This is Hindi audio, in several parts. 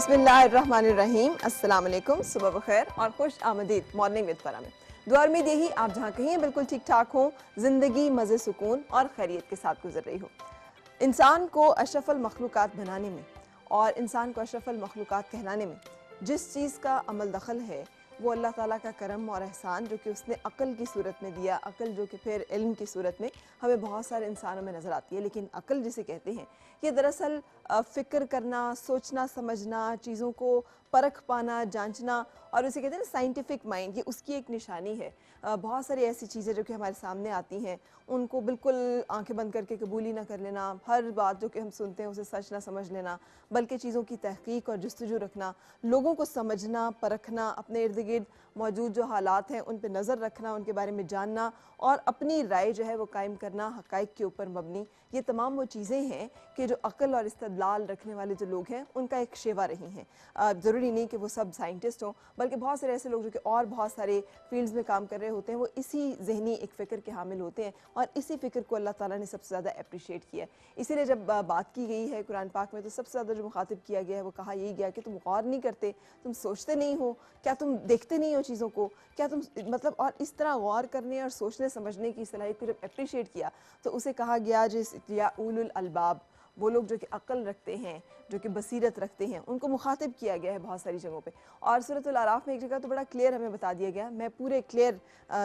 बिस्मिल्लाहिर्रहमानिर्रहीम, अस्सलाम वालेकुम, सुबह बखैर और खुश आमदीद मॉर्निंग विद फरा में। दुआ उम्मीद यही आप जहाँ कहीं बिल्कुल ठीक ठाक हों, ज़िंदगी मज़े सुकून और खैरियत के साथ गुजर रही हो। इंसान को अशरफुल मखलूक़ात बनाने में और इंसान को अशरफुल मखलूक़ात कहलाने में जिस चीज़ का अमल दखल है वो अल्लाह ताला का करम और एहसान जो कि उसने अक़ल की सूरत में दिया, अक़ल जो कि फिर इल्म की सूरत में हमें बहुत सारे इंसानों में नज़र आती है। लेकिन अक़ल जिसे कहते हैं ये दरअसल फ़िक्र करना, सोचना समझना, चीज़ों को परख पाना, जांचना और उसे कहते हैं ना साइंटिफिक माइंड, ये उसकी एक निशानी है। बहुत सारी ऐसी चीज़ें जो कि हमारे सामने आती हैं उनको बिल्कुल आंखें बंद करके कबूल ही ना कर लेना, हर बात जो कि हम सुनते हैं उसे सच ना समझ लेना, बल्कि चीज़ों की तहक़ीक़ और जुस्तजू रखना, लोगों को समझना, परखना, अपने इर्द गिर्द मौजूद जो हालात हैं उन पर नज़र रखना, उनके बारे में जानना और अपनी राय जो है वो कायम करना हक़ाइक़ के ऊपर मबनी, ये तमाम वो चीज़ें हैं कि जो अक़ल और इस्तदलाल रखने वाले जो लोग हैं उनका एक शेवा रही हैं। ज़रूरी नहीं कि वो सब साइंटिस्ट हों, बल्कि बहुत सारे ऐसे लोग जो कि और बहुत सारे फील्ड्स में काम कर रहे होते हैं, वो इसी जहनी एक फ़िक्र के हामिल होते हैं और इसी फ़िक्र को अल्लाह ताला ने सबसे ज़्यादा अप्रिशिएट किया है। इसीलिए जब बात की गई है कुरान पाक में तो सबसे ज़्यादा जो मुखातिब किया गया है वो कहा यही गया कि तुम गौर नहीं करते, तुम सोचते नहीं हो, क्या तुम देखते नहीं हो चीज़ों को, क्या तुम मतलब और इस तरह गौर करने और सोचने समझने की सलाहियत को जब अप्रिशिएट किया तो उसे कहा गया जिस या उलुल अलबाब, वो लोग जो कि अक़ल रखते हैं, जो कि बसीरत रखते हैं, उनको मुखातिब किया गया है बहुत सारी जगहों पे। और सूरतुल आराफ में एक जगह तो बड़ा क्लियर हमें बता दिया गया, मैं पूरे क्लियर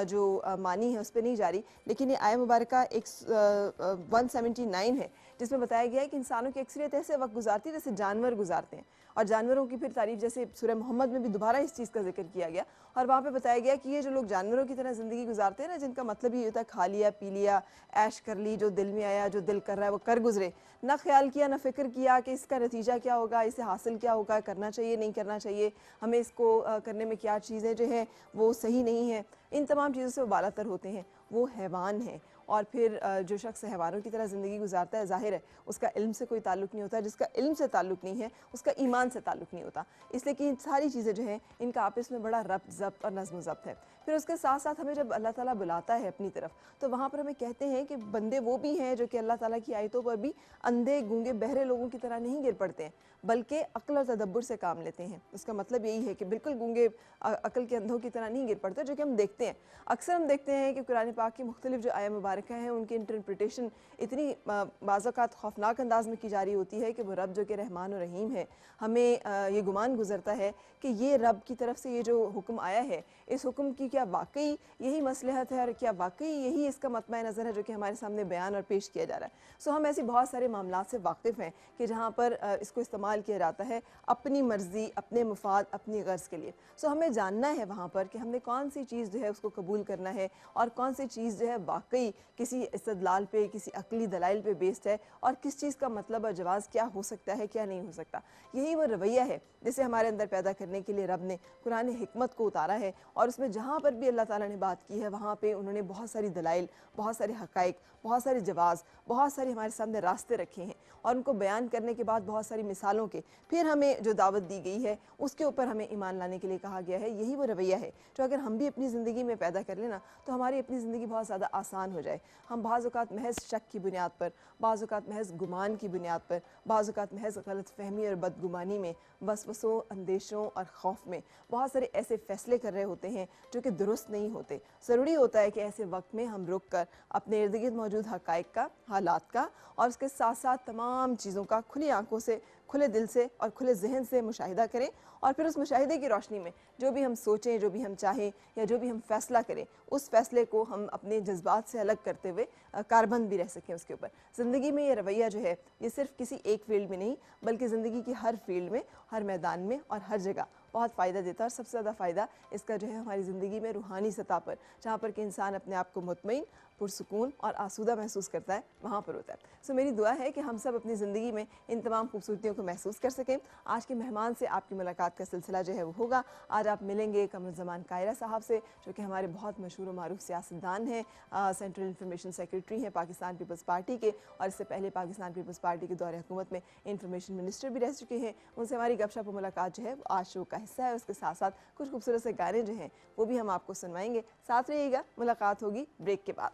जो मानी है उस पर नहीं जा रही, लेकिन ये आय मुबारका 179 है जिसमें बताया गया है कि इंसानों की अक्सरियत ऐसे वक्त गुजारती है जैसे जानवर गुजारते हैं। और जानवरों की फिर तारीफ जैसे सूरह मोहम्मद में भी दोबारा इस चीज़ का जिक्र किया गया और वहाँ पे बताया गया कि ये जो लोग जानवरों की तरह ज़िंदगी गुजारते हैं ना, जिनका मतलब ये होता है खा लिया पी लिया, ऐश कर ली, जो दिल में आया, जो दिल कर रहा है वो कर गुजरे, ना ख्याल किया ना फ़िक्र किया कि इसका नतीजा क्या होगा, इसे हासिल क्या होगा, करना चाहिए नहीं करना चाहिए, हमें इसको करने में क्या चीज़ें जो है वो सही नहीं है, इन तमाम चीज़ों से वो बालातर होते हैं, वो हैवान हैं। और फिर जो शख्स हैवानों की तरह ज़िंदगी गुजारता है, ज़ाहिर है उसका इल्म से कोई ताल्लुक़ नहीं होता, जिसका इल्म से ताल्लुक़ नहीं है उसका ईमान से ताल्लुक़ नहीं होता। इसलिए कि इन सारी चीज़ें जो हैं इनका आपस में बड़ा रब्त ज़ब्त और नज़्म ज़ब्त है। फिर उसके साथ साथ हमें जब अल्लाह ताला बुलाता है अपनी तरफ तो वहाँ पर हमें कहते हैं कि बंदे वो भी हैं जो कि अल्लाह ताला की आयतों पर भी अंधे गूंगे बहरे लोगों की तरह नहीं गिर पड़ते हैं, बल्कि अक्ल और तदब्बुर से काम लेते हैं। उसका मतलब यही है कि बिल्कुल गूंगे अक्ल के अंधों की तरह नहीं गिर पड़ते, जो कि हम देखते हैं। अक्सर हम देखते हैं कि कुरान पाक की मुख्तलिफ जो आया मुबारक हैं उनकी इंटरप्रिटेशन इतनी बाज़-औक़ात खौफनाक अंदाज में की जा रही होती है कि वो रब जो कि रहमान और रहीम है, हमें ये गुमान गुजरता है कि ये रब की तरफ से ये जो हुक्म आया है, इस हुक्म की क्या वाकई यही मसलहत है और क्या वाकई यही इसका मतमा नज़र है जो कि हमारे सामने बयान और पेश किया जा रहा है। सो हम ऐसी बहुत सारे मामलात से वाकिफ़ हैं कि जहाँ पर इसको इस्तेमाल किया जाता है अपनी मर्ज़ी, अपने मुफाद, अपनी गर्ज़ के लिए। सो हमें जानना है वहाँ पर कि हमने कौन सी चीज़ जो है उसको कबूल करना है और कौन सी चीज़ जो है वाकई किसी इस्तदलाल पे, किसी अक़ली दलाइल पे बेस्ड है और किस चीज़ का मतलब और जवाज़ क्या हो सकता है, क्या नहीं हो सकता। यही वो रवैया है जिसे हमारे अंदर पैदा करने के लिए रब ने कुरान हिकमत को उतारा है और उसमें जहाँ पर भी अल्लाह ताला ने बात की है वहाँ पे उन्होंने बहुत सारी दलाइल, बहुत सारे हक़ाइक़, बहुत सारे जवाज़, बहुत सारे हमारे सामने रास्ते रखे हैं और उनको बयान करने के बाद बहुत सारी मिसालों के फिर हमें जो दावत दी गई है उसके ऊपर हमें ईमान लाने के लिए कहा गया है। यही वो रवैया है जो अगर हम भी अपनी ज़िंदगी में पैदा कर लेना तो हमारी अपनी ज़िंदगी बहुत ज़्यादा आसान हो जाए। हम बाज़ औक़ात महज़ शक की बुनियाद पर, बाज़ औक़ात महज़ गुमान की बुनियाद पर, बाज़ औक़ात महज़ गलतफ़हमी और बदगुमानी में, वसवसों, अंदेशों और खौफ में बहुत सारे ऐसे फ़ैसले कर रहे होते हैं जो कि दुरुस्त नहीं होते। ज़रूरी होता है कि ऐसे वक्त में हम रुक कर अपने इर्द गिर्द मौजूद हक़ाइक़ का, हालात का और उसके साथ साथ तमाम चीज़ों का खुली आँखों से, खुले दिल से और खुले ज़हन से मुशाहिदा करें और फिर उस मुशाहिदे की रोशनी में जो भी हम सोचें, जो भी हम चाहें या जो भी हम फ़ैसला करें उस फ़ैसले को हम अपने जज्बात से अलग करते हुए कारबंद भी रह सकें उसके ऊपर। ज़िंदगी में ये रवैया जो है ये सिर्फ़ किसी एक फ़ील्ड में नहीं बल्कि ज़िंदगी की हर फ़ील्ड में, हर मैदान में और हर जगह बहुत फ़ायदा देता है और सबसे ज़्यादा फ़ायदा इसका जो है हमारी ज़िंदगी में रूहानी सतह पर, जहाँ पर कि इंसान अपने आप को मुतमईन, पुरसुकून और आसूदा महसूस करता है, वहाँ पर होता है। सो मेरी दुआ है कि हम सब अपनी ज़िंदगी में इन तमाम खूबसूरतियों को महसूस कर सकें। आज के मेहमान से आपकी मुलाकात का सिलसिला जो है वो होगा, आज आप मिलेंगे कमरुज़्ज़मान कायरा साहब से जो कि हमारे बहुत मशहूर व मारूफ सियासतदान हैं, सेंट्रल इंफॉर्मेशन सेक्रेटरी हैं पाकिस्तान पीपल्स पार्टी के और इससे पहले पाकिस्तान पीपल्स पार्टी के दौरे हुकूमत में इंफॉर्मेशन मिनिस्टर भी रह चुके हैं। उनसे हमारी गपशप मुलाकात जो है वो आज शो का हिस्सा है। उसके साथ साथ कुछ खूबसूरत से गाने जो हैं वो भी हम आपको सुनवाएंगे। साथ रहिएगा, मुलाकात होगी ब्रेक के बाद।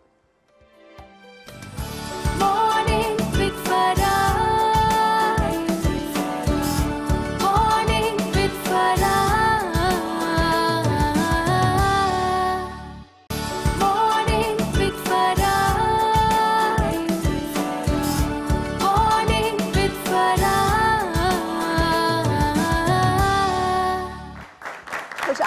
Morning with Farah. Morning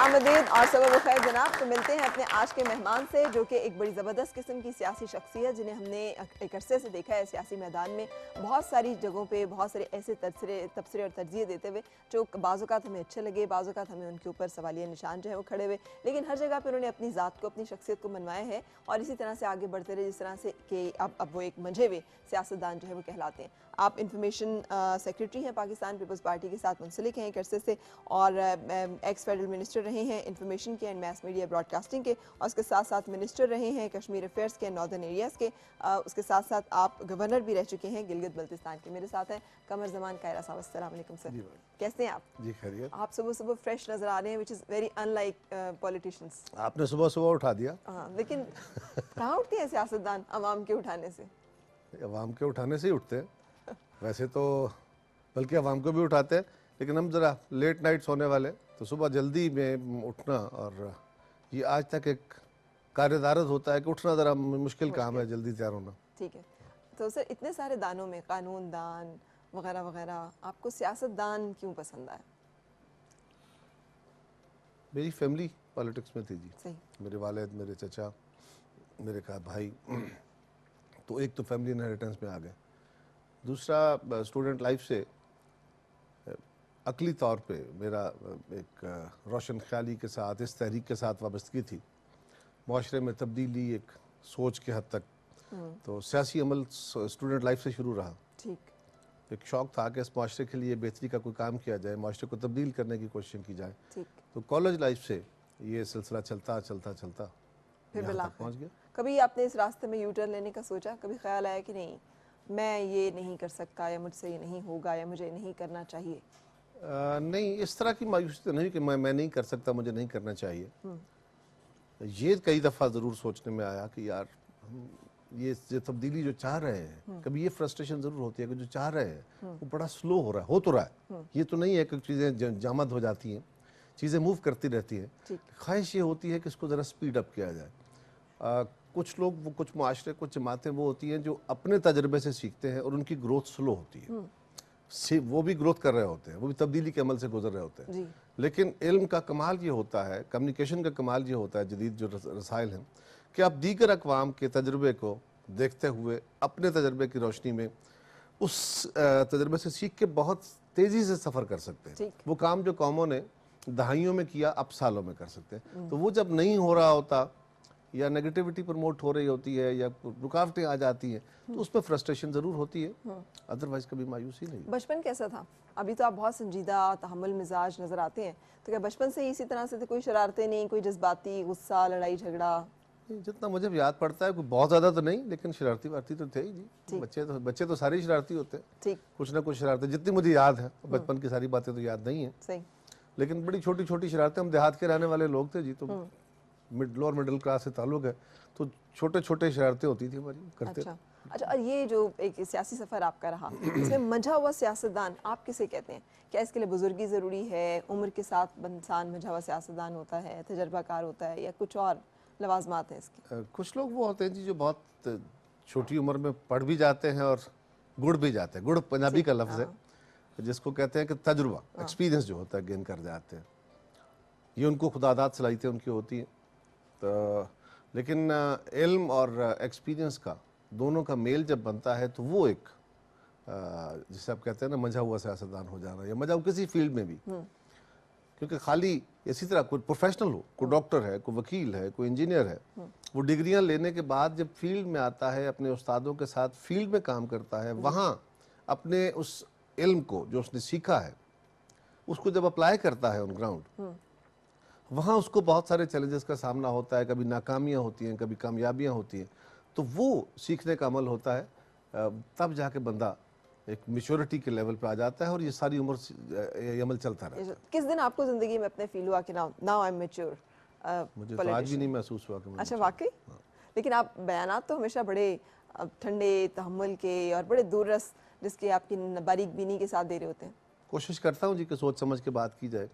खुशामदीद और सबब खैर जनाब। तो मिलते हैं अपने आज के मेहमान से, जो कि एक बड़ी ज़बरदस्त किस्म की सियासी शख्सियत, जिन्हें हमने एक अरसे से देखा है सियासी मैदान में बहुत सारी जगहों पे बहुत सारे ऐसे तबसरे और तरजीह देते हुए जो बाज़-औक़ात हमें अच्छे लगे, बाज़-औक़ात हमें उनके ऊपर सवालिया निशान जो है वो खड़े हुए, लेकिन हर जगह पर उन्होंने अपनी ज़ात को, अपनी शख्सियत को मनवाया है और इसी तरह से आगे बढ़ते रहे, जिस तरह से कि अब वो एक मंझे हुए सियासतदान जो है वो कहलाते हैं। आप इंफॉर्मेशन सेक्रेटरी हैं पाकिस्तान पीपल्स पार्टी के साथ मुंसलिक हैं एक अरसे से और एक्स फेडरल मिनिस्टर रहे हैं इंफॉर्मेशन के एंड मैस मीडिया ब्रॉडकास्टिंग के, और उसके साथ साथ मिनिस्टर रहे हैं कश्मीर अफेयर्स के, नॉर्दर्न एरियाज़ के। उसके साथ साथ आप गवर्नर भी रह चुके हैं गिलगित बल्तिस्तान के। मेरे साथ हैं कमर जमान कायरा साहब। अस्सलाम वालेकुम सर, कैसे हैं आप? जी खैरियत। आप सुबह सुबह फ्रेश नजर आ रहे हैं, which is very unlike politicians. आपने सुबह सुबह उठा दिया। हाँ, लेकिन कहाँ उठते हैं सियासतदान अवाम के उठाने से? अवाम के उठाने से ही उठते हैं वैसे तो, बल्कि अवाम को भी उठाते हैं, लेकिन हम ज़रा लेट नाइट सोने वाले, तो सुबह जल्दी में उठना, और ये आज तक एक कार्यदारत होता है कि उठना ज़रा मुश्किल काम है, जल्दी तैयार होना। ठीक है, तो सर इतने सारे दानों में कानून दान वगैरह वगैरह, आपको सियासतदान क्यों पसंद आया? मेरी फैमिली पॉलिटिक्स में थी जी। सही। मेरे वालिद, मेरे चचा, मेरे का भाई, तो एक तो फैमिली इनहेरिटेंस में आ गए। दूसरा स्टूडेंट लाइफ से अकली तौर पे मेरा एक रोशन ख्याली के साथ, इस तहरीक के साथ वाबस्तगी थी, माशरे में तब्दीली एक सोच के हद तक। तो सियासी अमल स्टूडेंट लाइफ से शुरू रहा। ठीक। एक शौक़ था कि इस माशरे के लिए बेहतरी का कोई काम किया जाए, माशरे को तब्दील करने की कोशिश की जाए। ठीक। तो कॉलेज लाइफ से ये सिलसिला चलता चलता चलता फिर यहाँ तक पहुँच गया। कभी आपने इस रास्ते में यू टर्न लेने का सोचा? कभी ख्याल आया कि नहीं मैं ये नहीं कर सकता, या मुझसे ये नहीं होगा, या मुझे नहीं करना चाहिए? नहीं, इस तरह की मायूसी तो नहीं कि मैं नहीं कर सकता, मुझे नहीं करना चाहिए। ये कई दफ़ा ज़रूर सोचने में आया कि यार हम ये जो तब्दीली जो चाह रहे हैं, कभी ये फ्रस्ट्रेशन ज़रूर होती है कि जो चाह रहे हैं वो बड़ा स्लो हो रहा है, हो तो रहा है। ये तो नहीं है कि चीज़ें जामद हो जाती हैं, चीज़ें मूव करती रहती हैं। ख्वाहिश ये होती है कि इसको ज़रा स्पीड अप किया जाए। कुछ लोग, वो कुछ माशरे, कुछ जमातें वो होती हैं जो अपने तजर्बे से सीखते हैं और उनकी ग्रोथ स्लो होती है। वो भी ग्रोथ कर रहे होते हैं, वो भी तब्दीली के अमल से गुजर रहे होते हैं। लेकिन इल्म का कमाल ये होता है, कम्युनिकेशन का कमाल ये होता है, जदीद जो रसाइल हैं, कि आप दीगर अक़वाम के तजर्बे को देखते हुए अपने तजर्बे की रोशनी में उस तजर्बे से सीख के बहुत तेज़ी से सफ़र कर सकते हैं। वो काम जो कौमों ने दहाइयों में किया, अब सालों में कर सकते हैं। तो वो जब नहीं हो रहा होता या नेगेटिविटी प्रमोट हो रही होती है या रुकावटें आ जाती हैं, तो उसमें फ्रस्ट्रेशन ज़रूर होती है, अदरवाइज कभी मायूसी नहीं। बचपन कैसा था? अभी तो आप बहुत संजीदा तहम्मुल मिजाज नज़र आते हैं, तो क्या बचपन से ही इसी तरह से थे? कोई शरारतें नहीं, कोई जज्बाती, गुस्सा, लड़ाई झगड़ा? जितना मुझे याद पड़ता है, कोई बहुत ज़्यादा तो नहीं, लेकिन शरारती वारती तो थे ही जी। बच्चे तो सारे शरारती होते हैं, कुछ ना कुछ शरारतें, जितनी मुझे याद है। बचपन की सारी बातें तो याद नहीं है, सही, लेकिन बड़ी छोटी छोटी शरारतें। हम देहात के रहने वाले लोग थे जी, तो लोअर मिडिल क्लास से ताल्लुक है, तो छोटे छोटे शरारतें होती थी हमारी, करते। अच्छा, ये जो एक सियासी सफ़र आपका रहा, इसमें मंझा हुआ सियासतदान आप किसे कहते हैं? क्या इसके लिए बुजुर्गी ज़रूरी है, उम्र के साथ इंसान मंझा हुआ सियासतदान होता है, तजर्बाकार होता है, या कुछ और लवाजमात हैं इसके? कुछ लोग वो होते हैं जी जो बहुत छोटी उम्र में पढ़ भी जाते हैं और गुड़ भी जाते हैं। गुड़ पंजाबी का लफ्ज़ है, जिसको कहते हैं कि तजुर्बा, एक्सपीरियंस जो होता है गेन कर जाते हैं। ये उनको खुदादात सलाहियतें उनकी होती हैं। तो लेकिन इल्म और एक्सपीरियंस का, दोनों का मेल जब बनता है, तो वो एक जिसे आप कहते हैं ना मंझा हुआ सियासतदान हो जाना, या मंझा हुआ किसी फील्ड में भी। क्योंकि खाली इसी तरह कोई प्रोफेशनल हो, कोई डॉक्टर है, कोई वकील है, कोई इंजीनियर है, वो डिग्रियां लेने के बाद जब फील्ड में आता है, अपने उस्तादों के साथ फील्ड में काम करता है, वहाँ अपने उस इल्म को जो उसने सीखा है उसको जब अप्लाई करता है ऑन ग्राउंड, वहाँ उसको बहुत सारे चैलेंजेस का सामना होता है। कभी नाकामियाँ होती हैं, कभी कामयाबियाँ होती हैं, तो वो सीखने का अमल होता है। तब जाके बंदा एक मैच्योरिटी के लेवल पे आ जाता है, और ये सारी उम्र ये अमल चलता रहता है। किस दिन आपको ज़िंदगी में अपने फील हुआ कि नाउ आई एम मैच्योर? मुझे तो आज भी नहीं महसूस हुआ कि मैं। अच्छा, वाकई? लेकिन आप बयानात तो हमेशा बड़े ठंडे तहम्मुल के और बड़े दूररस, जिसके आपकी बारीक बीनी के साथ दे रहे होते हैं। कोशिश करता हूँ जी कि सोच समझ के बात की जाए।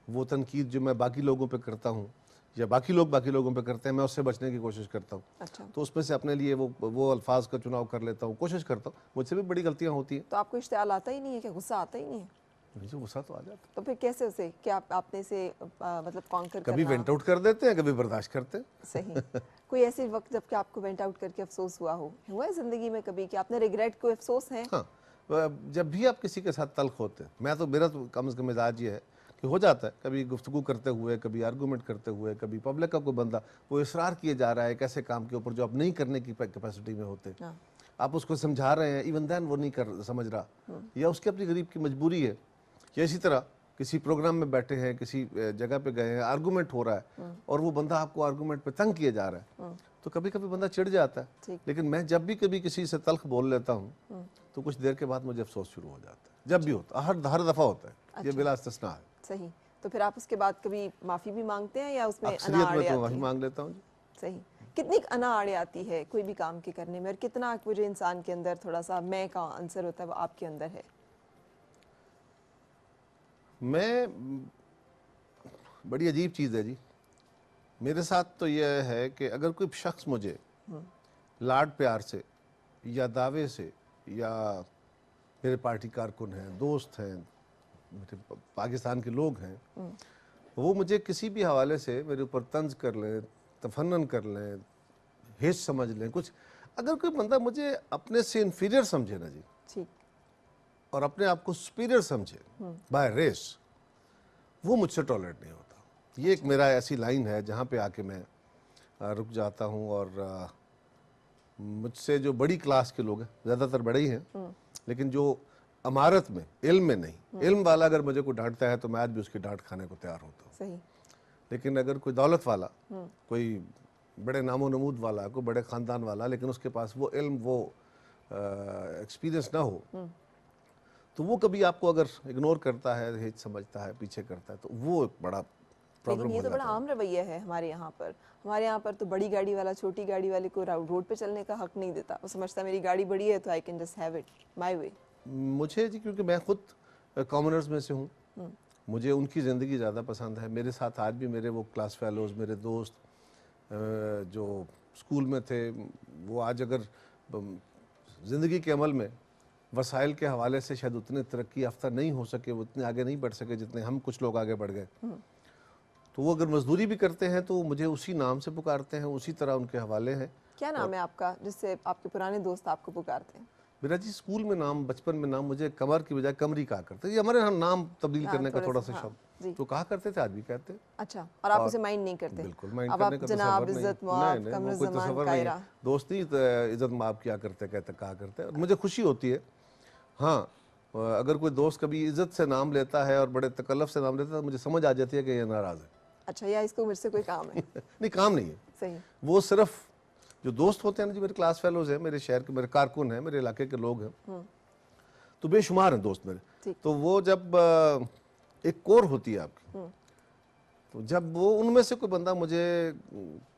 वो तनकीद जो मैं बाकी लोगों पे करता हूँ, या बाकी लोगों पे करते हैं, मैं उससे बचने की कोशिश करता हूँ। अच्छा। तो उसमें से अपने लिए वो अल्फाज का चुनाव कर लेता हूँ, कोशिश करता हूँ। मुझसे भी बड़ी गलतियाँ होती हैं। तो आपको इश्तियाल आता ही नहीं है? क्या गुस्सा आता ही नहीं है? मुझे गुस्सा तो आ जाता तो फिर कैसे उसे क्या आपने इसे मतलब कॉन्कर है। कभी करना वेंट आउट कर देते हैं, कभी बर्दाश्त करते हैं। सही कोई ऐसे वक्त जब कि आपको वेंट आउट करके अफसोस हुआ है जिंदगी में कभी कि आपने रिग्रेट कोई अफसोस है? हाँ, जब भी आप किसी के साथ तल्ख होते हैं, मैं तो मेरा तो कम से कम मिजाज ये है कि हो जाता है कभी गुफ्तगू करते हुए, कभी आर्गूमेंट करते हुए, कभी पब्लिक का कोई बंदा वो इसरार किए जा रहा है एक ऐसे काम के ऊपर जो आप नहीं करने की कैपेसिटी में होते, हाँ। आप उसको समझा रहे हैं, इवन देन वो नहीं कर समझ रहा, या उसकी अपनी गरीब की मजबूरी है, या इसी तरह किसी प्रोग्राम में बैठे हैं, किसी जगह पे गए हैं, आर्गूमेंट हो रहा है और वो बंदा आपको आर्गूमेंट पे तंग किए जा रहा है, तो कभी कभी बंदा चिढ़ जाता है। ठीक। लेकिन मैं जब भी कभी किसी से तल्ख बोल लेता हूँ तो कुछ देर के बाद मुझे अफसोस शुरू हो जाता है, जब भी होता, हर दफा होता है, ये बिला इस्तिस्ना है। सही। तो फिर आप उसके बाद कभी माफी भी मांगते हैं या उसमें अक्सरियत में अनाड़े तो आती माफी है? मांग लेता हूँ जी। सही। कितनी अनाड़े आती है कोई भी काम के करने में और कितना वो जो इंसान के अंदर थोड़ा सा मैं का आंसर होता है वो आपके अंदर है? मैं बड़ी अजीब चीज़ है जी, मेरे साथ तो यह है कि अगर कोई शख्स मुझे लाड प्यार से या दावे से, या मेरे पार्टी कारकुन हैं, दोस्त हैं, मेरे पाकिस्तान के लोग हैं, वो मुझे किसी भी हवाले से मेरे ऊपर तंज कर लें, तफन्नन कर लें, हेच समझ लें कुछ, अगर कोई बंदा मुझे अपने से इन्फीरियर समझे ना जी, ठीक। और अपने आप को सुपीरियर समझे बाय रेस, वो मुझसे टॉलरेट नहीं होता। ये एक मेरा ऐसी लाइन है जहाँ पे आके मैं रुक जाता हूँ, और मुझसे जो बड़ी क्लास के लोग हैं, ज़्यादातर बड़े ही हैं, लेकिन जो अमारत में, इल्म में नहीं, इल्म वाला अगर मुझे कोई डांटता है तो मैं आज भी उसकी डांट खाने को तैयार होता हूँ। सही। लेकिन अगर कोई दौलत वाला, कोई बड़े नामो नमूद वाला, कोई बड़े ख़ानदान वाला, लेकिन उसके पास वो इल्म, वो एक्सपीरियंस ना हो, तो वो कभी आपको अगर इग्नोर करता है, हेच समझता है, पीछे करता है, तो वो एक बड़ा प्रॉब्लम लेकिन ये हो तो बड़ा जाता है। आम रवैया है हमारे यहाँ पर। हमारे यहाँ पर तो बड़ी गाड़ी वाला छोटी गाड़ी वाले को रोड पे चलने का हक नहीं देता। वो समझता है मेरी गाड़ी बड़ी है तो I can just have it my way. मुझे जी, क्योंकि मैं खुद कॉमनर्स में से हूँ, मुझे उनकी ज़िंदगी ज़्यादा पसंद है। मेरे साथ आज भी मेरे वो क्लास फेलोज़, मेरे दोस्त जो स्कूल में थे, वो आज अगर ज़िंदगी के अमल में वसाइल के हवाले से शायद उतने तरक्की याफ्ता नहीं हो सके, वो उतने आगे नहीं बढ़ सके जितने हम कुछ लोग आगे बढ़ गए, तो वो अगर मजदूरी भी करते हैं तो मुझे उसी नाम से पुकारते हैं, उसी तरह उनके हवाले हैं। क्या नाम है आपका जिससे आपके पुराने दोस्त आपको पुकारते हैं? मेरा जी स्कूल में नाम, बचपन में नाम मुझे कमर की बजाय कमरी कहा करते थे। ये हमारे यहाँ नाम तब्दील करने का थोड़ा सा हाँ, शब्द जी। तो कहा करते थे, आज भी कहते हैं। अच्छा, और आप उसे माइंड नहीं करते? बिल्कुल माइंड अब करने आप का जनाब, तसव्वुर नहीं। इज्जत, मुआब, नहीं, कमर वो कोई ज़मान, तसव्वुर नहीं है। कायरा। दोस्त ही इज्जत माब क्या करते, कहते कहा करते हैं, और मुझे खुशी होती है। हाँ, अगर कोई दोस्त कभी इज्जत से नाम लेता है और बड़े तकल्लुफ़ से नाम लेता है तो मुझे समझ आ जाती है कि ये नाराज़ है। अच्छा, या इसको मुझसे कोई काम है? नहीं, काम नहीं है। सही। वो सिर्फ जो दोस्त होते हैं ना जी, मेरे क्लास फेलोज हैं, मेरे शहर के, मेरे कारकुन हैं, मेरे इलाके के लोग हैं, तो बेशुमार हैं दोस्त मेरे। ठीक। तो वो जब एक कोर होती है आपकी, तो जब वो उनमें से कोई बंदा मुझे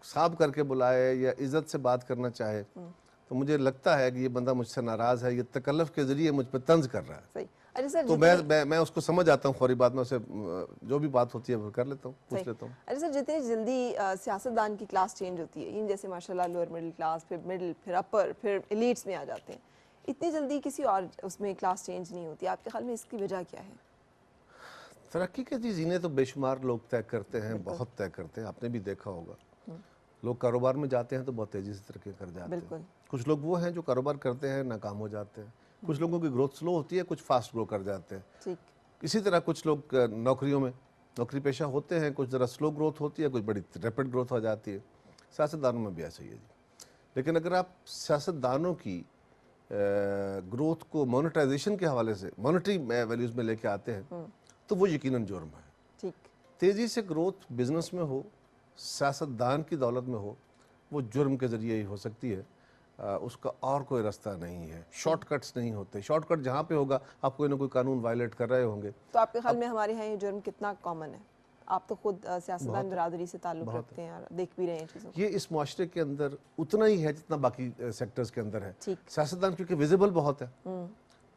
साफ करके बुलाए या इज्जत से बात करना चाहे, तो मुझे लगता है कि ये बंदा मुझसे नाराज़ है, ये तकल्लुफ़ के ज़रिए मुझ पर तंज कर रहा है। सही। अरे सर, तो मैं उसको समझ आता हूँ, फौरी बात में उसे जो भी बात होती है वो कर लेता हूँ, पूछ लेता हूँ। अरे सर, जितनी जल्दी सियासतदान की क्लास चेंज होती है, इन जैसे माशाल्लाह लोअर मिडिल क्लास, फिर मिडिल, फिर अपर, फिर एलीट्स में आ जाते हैं, इतनी जल्दी किसी और उसमें क्लास चेंज नहीं होती। आपके ख्याल में इसकी वजह क्या है? तरक्की के जी जीने तो बेशुमार लोग तय करते हैं, बहुत तय करते हैं, आपने भी देखा होगा। लोग कारोबार में जाते हैं तो बहुत तेज़ी से तरक्की कर जाते हैं। कुछ लोग वो हैं जो कारोबार करते हैं, नाकाम हो जाते हैं। कुछ लोगों की ग्रोथ स्लो होती है, कुछ फास्ट ग्रो कर जाते हैं। ठीक। इसी तरह कुछ लोग नौकरियों में नौकरी पेशा होते हैं, कुछ ज़रा स्लो ग्रोथ होती है, कुछ बड़ी रैपिड ग्रोथ हो जाती है। सियासतदानों में भी ऐसा ही है जी। लेकिन अगर आप सियासतदानों की ग्रोथ को मोनेटाइजेशन के हवाले से, मॉनेटरी वैल्यूज़ में लेके आते हैं, तो वो यकीनन जुर्म है। ठीक। तेज़ी से ग्रोथ बिजनेस में हो, सियासतदान की दौलत में हो, वो जुर्म के ज़रिए ही हो सकती है। उसका और कोई रास्ता नहीं है। शॉर्टकट्स नहीं होते। शॉर्टकट जहाँ पे होगा आप कोई ना कोई कानून वायलेट कर रहे होंगे। तो आपके ख्याल में हमारे यहाँ ये जुर्म कितना कॉमन है? आप तो खुद सियासतदान बिरादरी से ताल्लुक़ रखते हैं और देख भी रहे हैं चीज़ों को। ये इस मुआशरे के अंदर उतना ही है जितना बाकी सेक्टर्स के अंदर है। ठीक। सियासतदान क्योंकि विजिबल बहुत है,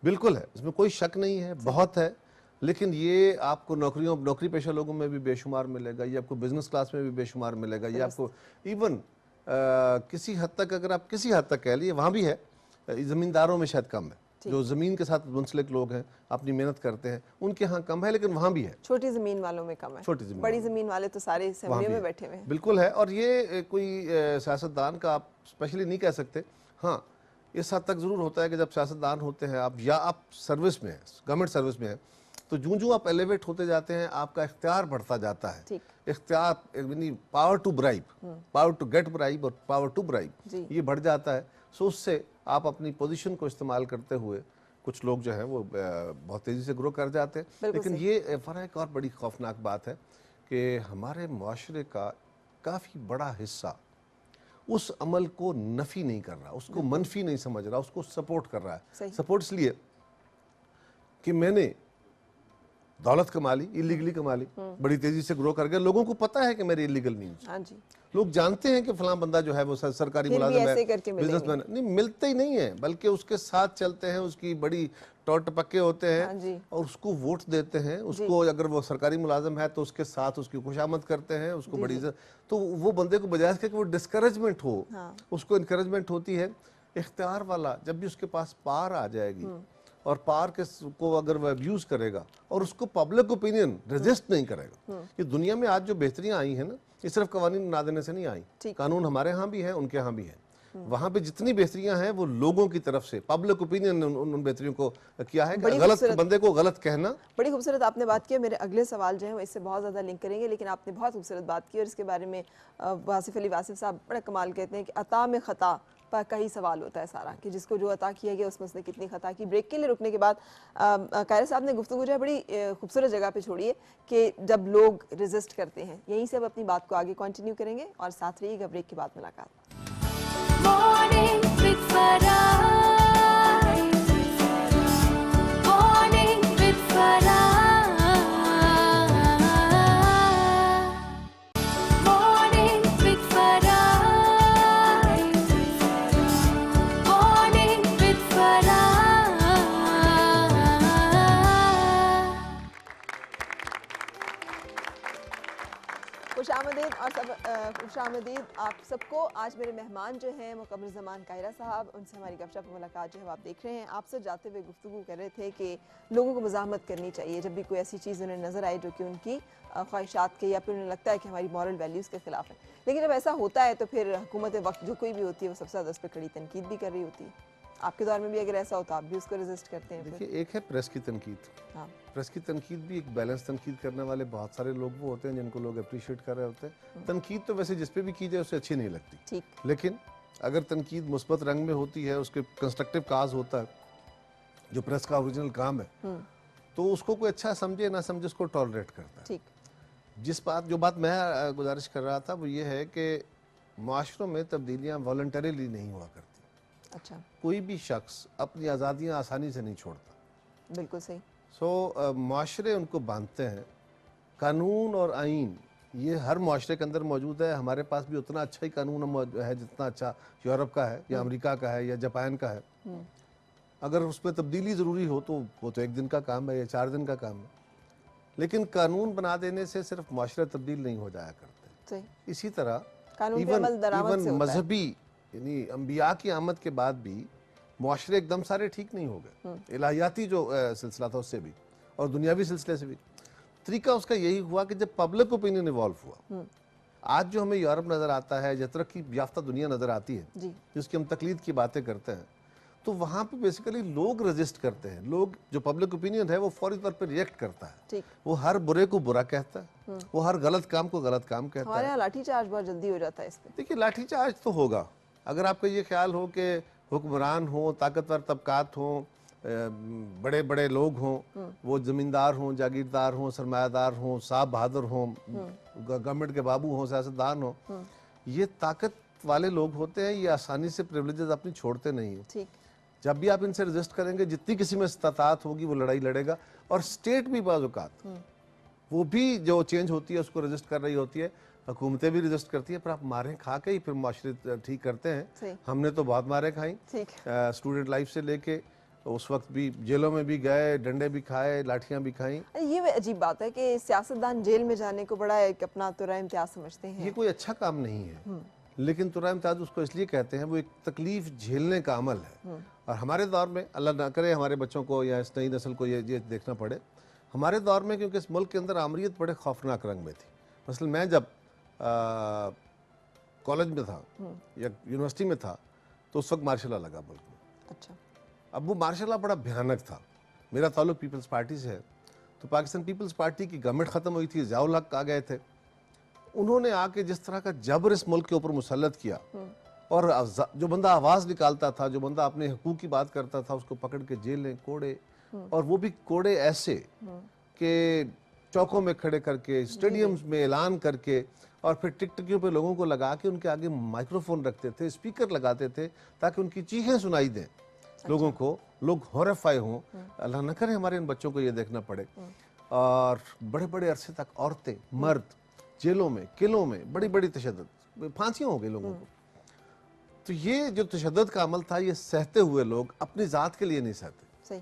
बिल्कुल है, इसमें कोई शक नहीं है, बहुत है। लेकिन ये आपको नौकरी पेशा लोगों में भी बेशुमार मिलेगा, ये आपको बिजनेस क्लास में भी बेशुमार मिलेगा, ये आपको इवन किसी हद तक, अगर आप किसी हद तक कह लिए, वहाँ भी है, ज़मींदारों में शायद कम है। जो जमीन के साथ मुंसलिक लोग हैं, अपनी मेहनत करते हैं, उनके यहाँ कम है, लेकिन वहाँ भी है। छोटी जमीन वालों में कम है, छोटी जमीन बड़ी जमीन वाले तो सारे वहाँ असेंबलियों भी में है। बैठे हुए हैं। बिल्कुल है, और ये कोई सियासतदान का आप स्पेशली नहीं कह सकते। हाँ, इस हद तक ज़रूर होता है कि जब सियासतदान होते हैं आप, या आप सर्विस में हैं, गवर्नमेंट सर्विस में हैं, तो जूं आप एलिवेट होते जाते हैं आपका इख्तियार बढ़ता जाता है। ठीक। इख्तियार यानी power to bribe, power to get bribe और पावर टू ब्राइब, जी। ये बढ़ जाता है। सो उससे आप अपनी पोजीशन को इस्तेमाल करते हुए कुछ लोग जो हैं वो बहुत तेज़ी से ग्रो कर जाते हैं। बिल्कुल लेकिन सही। ये फ़र्क एक और बड़ी खौफनाक बात है कि हमारे मुआशरे का काफ़ी बड़ा हिस्सा उस अमल को नफ़ी नहीं कर रहा, उसको मनफी नहीं समझ रहा, उसको सपोर्ट कर रहा है। सही। सपोर्ट इसलिए कि मैंने दौलत कमा ली, इलीगली कमा ली, बड़ी तेजी से ग्रो कर गया, लोगों को पता है कि मेरी इलीगल नहीं है। हाँ जी। लोग जानते हैं कि फलां बंदा जो है वो सरकारी फिर भी मुलाजिम ऐसे है, करके मिलेंगे। बिजनेसमैन नहीं, मिलते ही नहीं है, बल्कि उसके साथ चलते हैं, उसकी बड़ी टौट टपक्के होते हाँ जी। हैं और उसको वोट देते हैं। उसको अगर वो सरकारी मुलाजिम है तो उसके साथ उसकी खुशामद करते हैं, उसको बड़ी इज्जत। तो वो बंदे को बजाय इसके कि वो डिस्करेजमेंट हो, हाँ। उसको इंकरेजमेंट होती है। इख्तियार वाला जब भी उसके पास पार आ जाएगी और पार के को अगर वह अब्यूज करेगा और उसको पब्लिक ओपिनियन रेजिस्ट नहीं करेगा। ये दुनिया में आज जो बेहतरियां आई हैं ना, ये सिर्फ कवानीन बना देने से नहीं आई। ठीक। कानून हमारे यहाँ भी है, उनके यहाँ भी है। वहाँ पे जितनी बेहतरियां हैं वो लोगों की तरफ से, पब्लिक ओपिनियन ने उन बेहतरियों को किया है। बड़ी गलत खूबसूरत- बंदे को गलत कहना। बड़ी खूबसूरत आपने बात की। मेरे अगले सवाल जो है वो इससे बहुत ज़्यादा लिंक करेंगे, लेकिन आपने बहुत खूबसूरत बात की और इसके बारे में वासिफ अली वासिफ साहब बड़ा कमाल कहते हैं कि अता में ख़ता पर का ही सवाल होता है सारा, कि जिसको जो अता किया गया उसमें उसने कितनी ख़ता की। ब्रेक के लिए रुकने के बाद कायरा साहब ने गुफ्तगू जो है बड़ी खूबसूरत जगह पे छोड़ी है कि जब लोग रेजिस्ट करते हैं, यहीं से अब अपनी बात को आगे कंटिन्यू करेंगे और साथ रहिएगा। ब्रेक के बाद मुलाकात। Morning with Farah. Morning with Farah. Morning with Farah. Morning with Farah. खुशामदीद और खुशामदीद आप सबको। आज मेरे मेहमान जो हैं वो कमर ज़मान कायरा साहब, उनसे हमारी गपशप मुलाकात जो है वो आप देख रहे हैं। आपसे जाते हुए गुफ्तगू कर रहे थे कि लोगों को मज़ाहमत करनी चाहिए जब भी कोई ऐसी चीज़ उन्हें नज़र आए जो कि उनकी ख्वाहिशात के या फिर उन्हें लगता है कि हमारी मॉरल वैल्यूज़ के ख़िलाफ़ है। लेकिन जब ऐसा होता है तो फिर हुकूमत वक्त जो कोई भी होती है वो सबसे ज़्यादा उस पर कड़ी तनकीद भी कर रही होती है। आपके दौर में भी अगर ऐसा होता आप भी उसको रेजिस्ट करते हैं? देखिए, एक है प्रेस की तनकीद। हाँ। प्रेस की तनकीद भी एक बैलेंस तनकीद करने वाले बहुत सारे लोग वो होते हैं जिनको लोग अप्रिशिएट कर रहे होते हैं। तनकीद तो वैसे जिस पे भी की जाए उसे अच्छी नहीं लगती, ठीक। लेकिन अगर तनकीद मुस्बत रंग में होती है, उसके कंस्ट्रक्टिव काज होता है, जो प्रेस का ओरिजिनल काम है, तो उसको कोई अच्छा समझे ना समझे उसको टॉलरेट करता है। ठीक। जो बात मैं गुजारिश कर रहा था वो ये है कि माशरों में तब्दीलियाँ वॉलंटरीली नहीं हुआ करती। अच्छा। कोई भी शख्स अपनी आज़ादियाँ आसानी से नहीं छोड़ता। बिल्कुल सही। माशरे उनको बांधते हैं। कानून और आइन ये हर माशरे के अंदर मौजूद है। हमारे पास भी उतना अच्छा ही कानून है जितना अच्छा यूरोप का है या अमेरिका का है या जापान का है। अगर उसमें तब्दीली ज़रूरी हो तो वो तो एक दिन का काम है या 4 दिन का काम है, लेकिन कानून बना देने से सिर्फ माशरा तब्दील नहीं हो जाया करते। सही। इसी तरह कानून पे अमल दरामद से होता है। मजहबी यानी अम्बिया की आमद के बाद भी मुआशरे एकदम सारे ठीक नहीं हो गए। इलाहियाती जो सिलसिला था उससे भी और दुनियावी सिलसिले से भी। तरीका उसका यही हुआ कि जब पब्लिक ओपिनियन इवॉल्व हुआ, आज जो हमें यूरोप नज़र आता है या तरक्की याफ्ता दुनिया नज़र आती है जी। जिसकी हम तकलीद की बातें करते हैं, तो वहाँ पे बेसिकली लोग रजिस्ट करते हैं। लोग जो पब्लिक ओपिनियन है वो फौरी तौर पर रिएक्ट करता है। ठीक। वो हर बुरे को बुरा कहता है, वो हर गलत काम को गलत काम कहता हमारे है। यहाँ लाठी चार्ज बहुत जल्दी हो जाता है इस पे। देखिए, लाठीचार्ज तो होगा अगर आपका ये ख्याल हो कि हुक्मरान हो, ताकतवर तबकात हों, बड़े बड़े लोग हों, वो ज़मींदार हों, जागीरदार हों, सरमायादार हों, साहब बहादुर हों, गवर्नमेंट के बाबू हों, सियासतदान हों, ये ताकत वाले लोग होते हैं। ये आसानी से प्रिविलेजेस अपनी छोड़ते नहीं हैं। ठीक। जब भी आप इनसे रजिस्ट करेंगे, जितनी किसी में इस्तात होगी वो लड़ाई लड़ेगा। और स्टेट भी बाज़ औक़ात वो भी जो चेंज होती है उसको रजिस्ट कर रही होती है। हुकूमतें भी रजिस्ट करती है, पर आप मारें खा के ही फिर माशरे ठीक करते सही। हैं। हमने तो बहुत मारें खाई, ठीक। स्टूडेंट लाइफ से लेके उस वक्त भी जेलों में भी गए, डंडे भी खाए, लाठियां भी खाई। ये अजीब बात है कि सियासतदान जेल में जाने को बड़ा एक अपना तुरा इम्तियाज समझते हैं। ये कोई अच्छा काम नहीं है, लेकिन तुरा इम्तियाज उसको इसलिए कहते हैं, वो एक तकलीफ झेलने का अमल है। और हमारे दौर में, अल्लाह ना करे हमारे बच्चों को या इस नई नस्ल को ये देखना पड़े, हमारे दौर में क्योंकि इस मुल्क के अंदर आमरीत बड़े खौफनाक रंग में थी। मसलन मैं जब कॉलेज में था या यूनिवर्सिटी में था तो उस वक्त मार्शल लॉ लगा मुल्क में। अच्छा। अब वो मार्शल लॉ बड़ा भयानक था। मेरा ताल्लुक पीपल्स पार्टी से है, तो पाकिस्तान पीपल्स पार्टी की गवर्नमेंट ख़त्म हुई थी, ज़ियाउल हक आ गए थे। उन्होंने आके जिस तरह का जबर इस मुल्क के ऊपर मुसल्लत किया, और जो बंदा आवाज़ निकालता था, जो बंदा अपने हकूक़ की बात करता था, उसको पकड़ के जेलें, कोड़े, और वो भी कोड़े ऐसे कि चौकों में खड़े करके, स्टेडियम्स में ऐलान करके, और फिर टिकटकियों पे लोगों को लगा के उनके आगे माइक्रोफोन रखते थे, स्पीकर लगाते थे, ताकि उनकी चीखें सुनाई दें लोगों को, लोग हॉरिफाई हों। अल्लाह न करे हमारे इन बच्चों को ये देखना पड़े। और बड़े बड़े अरसे तक औरतें, मर्द जेलों में, किलों में, बड़ी बड़ी तशद्दुद, फांसियां हो गई लोगों को। तो ये जो तशद्दुद का अमल था, ये सहते हुए लोग अपनी ज़ात के लिए नहीं सहते। सही।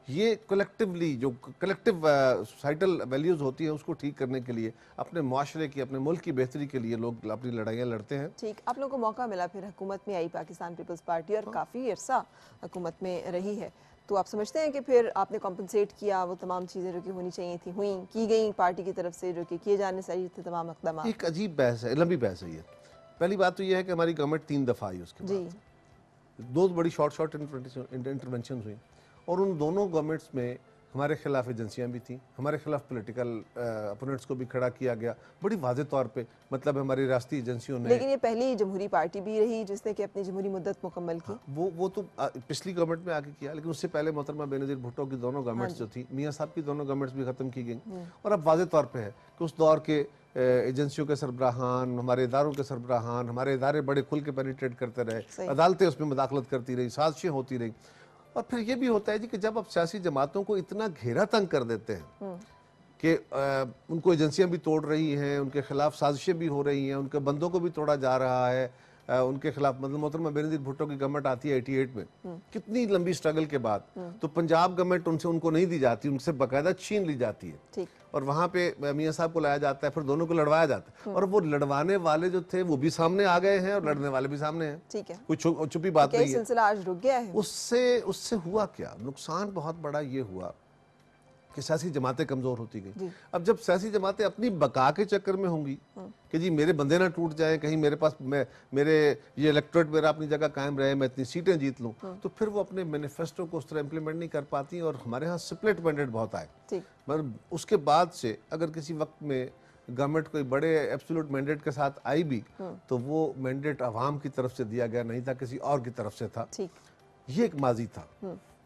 ये कलेक्टिवली, जो कलेक्टिव सोसाइटल वैल्यूज़ होती हैं, उसको ठीक करने के लिए, अपने माशरे की, अपने मुल्क की बेहतरी के लिए लोग अपनी लड़ाइयाँ लड़ते हैं। ठीक, आप लोगों को मौका मिला, फिर हुकूमत में आई पाकिस्तान पीपल्स पार्टी, और काफ़ी अरसा हुकूमत में रही है, तो आप समझते हैं कि फिर आपने कॉम्पनसेट किया, वो तमाम चीज़ें जो कि होनी चाहिए थी हुई, की गई पार्टी की तरफ से, जो कि किए जाने चाहिए थे तमाम इक़दाम? एक अजीब बहस है, लंबी बहस है ये। पहली बात तो ये है कि हमारी गवर्नमेंट 3 दफ़ा आई, उसके जी। बाद 2 बड़ी शॉर्ट इंटरवेंशन हुई, और उन दोनों गवर्नमेंट्स में हमारे खिलाफ एजेंसियां भी थी, हमारे खिलाफ पॉलिटिकल अपोनेंट्स को भी खड़ा किया गया बड़ी वाज़े तौर पे। मतलब हमारी राष्ट्रीय एजेंसियों ने, लेकिन ये पहली जमहूरी पार्टी भी रही जिसने कि अपनी जमहूरी मुद्दत मुकम्मल की। वो तो पिछली गवर्नमेंट में आके किया, लेकिन उससे पहले मोहतरमा बेनज़ीर भुट्टो की दोनों गवर्नमेंट्स जो थी, मियाँ साहब की दोनों गवर्नमेंट्स भी ख़त्म की गई। और अब वाज़े तौर पर है कि उस दौर के एजेंसियों के सरबराहान, हमारे इदारों के सरबराहान, हमारे इदारे बड़े खुल के पेनिट्रेट करते रहे, अदालतें उसमें मुदाखलत करती रही, साजिशें होती रही। और फिर ये भी होता है जी कि जब आप सियासी जमातों को इतना घेरा तंग कर देते हैं कि उनको एजेंसियां भी तोड़ रही हैं, उनके खिलाफ साजिशें भी हो रही हैं, उनके बंदों को भी तोड़ा जा रहा है, उनके खिलाफ, मतलब मोहतरमा बेनज़ीर भुट्टो की गवर्नमेंट आती है 88 में, कितनी लंबी स्ट्रगल के बाद, तो पंजाब गवर्नमेंट उनको नहीं दी जाती, उनसे बाकायदा छीन ली जाती है। ठीक। और वहाँ पे मियाँ साहब को लाया जाता है, फिर दोनों को लड़वाया जाता है, और वो लड़वाने वाले जो थे वो भी सामने आ गए हैं, और लड़ने वाले भी सामने हैं। ठीक है, कुछ छुपी बात नहीं है। सिलसिला आज रुक गया है। उससे हुआ क्या नुकसान? बहुत बड़ा ये हुआ कि सियासी जमातें कमज़ोर होती गई। अब जब सियासी जमातें अपनी बका के चक्कर में होंगी कि जी मेरे बंदे ना टूट जाएं, कहीं मेरे पास मेरे ये इलेक्टोरेट मेरा अपनी जगह कायम रहे, मैं इतनी सीटें जीत लूं, तो फिर वो अपने मैनिफेस्टो को उस तरह इम्प्लीमेंट नहीं कर पाती। और हमारे यहाँ स्प्लिट मैंडेट बहुत आए। मगर उसके बाद से अगर किसी वक्त में गवर्नमेंट कोई बड़े एब्सोल्यूट मैंडेट के साथ आई भी, तो वो मैंडेट अवाम की तरफ से दिया गया नहीं था, किसी और की तरफ से था। ये एक माजी था।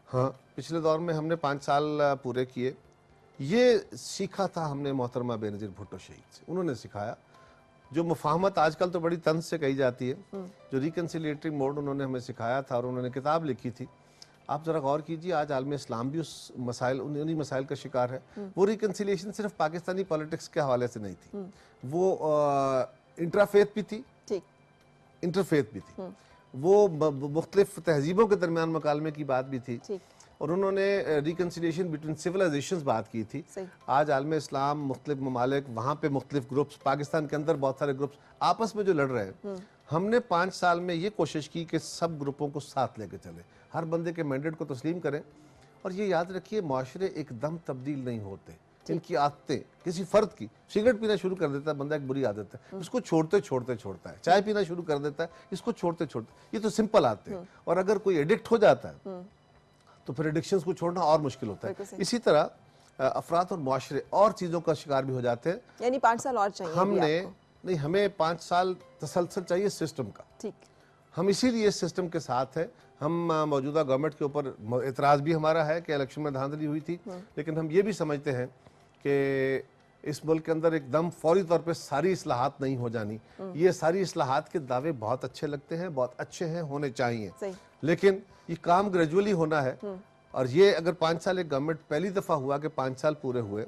हाँ, पिछले दौर में हमने 5 साल पूरे किए। ये सीखा था हमने मोहतरमा बेनज़ीर भुट्टो शहीद से, उन्होंने सिखाया। जो मुफाहमत आजकल तो बड़ी तंज से कही जाती है, जो रिकन्सिलिएटरी मोड उन्होंने हमें सिखाया था, और उन्होंने किताब लिखी थी। आप ज़रा गौर कीजिए, आज आलम इस्लाम भी उस मसाइल, उन्हीं मसाइल का शिकार है। वो रिकन्सिलिएशन सिर्फ पाकिस्तानी पॉलिटिक्स के हवाले से नहीं थी, वो इंट्राफेथ भी थी, इंटरफेथ भी थी, वो मुख्तलिफ तहजीबों के दरमियान मकालमे की बात भी थी, और उन्होंने रिकन्सिलिएशन बिटवीन सिविलाइजेशंस बात की थी। आज आलम इस्लाम, मुख्तलिफ ममालिक, वहाँ पे मुख्तलिफ ग्रुप्स, पाकिस्तान के अंदर बहुत सारे ग्रुप्स आपस में जो लड़ रहे हैं, हमने 5 साल में ये कोशिश की कि सब ग्रुपों को साथ लेके चले, हर बंदे के मैंडेट को तस्लीम करें। और ये याद रखिए, माशरे एकदम तब्दील नहीं होते, इनकी आदतें, किसी फर्द की सिगरेट पीना शुरू कर देता है बंदा, एक बुरी आदत है, इसको छोड़ते छोड़ते छोड़ता है। चाय पीना शुरू कर देता है, इसको छोड़ते छोड़ते, ये तो सिंपल आते हैं। और अगर कोई एडिक्ट हो जाता है तो फिर एडिक्शंस को छोड़ना और मुश्किल होता है। इसी तरह अफराद और माशरे और चीज़ों का शिकार भी हो जाते हैं। यानी 5 साल और चाहिए नहीं, हमें 5 साल तसलसल चाहिए सिस्टम का। ठीक, हम इसीलिए इस सिस्टम के साथ है। हम मौजूदा गवर्नमेंट के ऊपर एतराज़ भी हमारा है कि इलेक्शन में धांधली हुई थी, लेकिन हम ये भी समझते हैं कि इस मुल्क के अंदर एकदम फौरी तौर पे सारी इस्लाहात नहीं हो जानी। ये सारी इस्लाहात के दावे बहुत अच्छे लगते हैं, बहुत अच्छे हैं, होने चाहिए, लेकिन ये काम ग्रेजुअली होना है। और ये अगर 5 साल एक गवर्नमेंट पहली दफ़ा हुआ कि 5 साल पूरे हुए,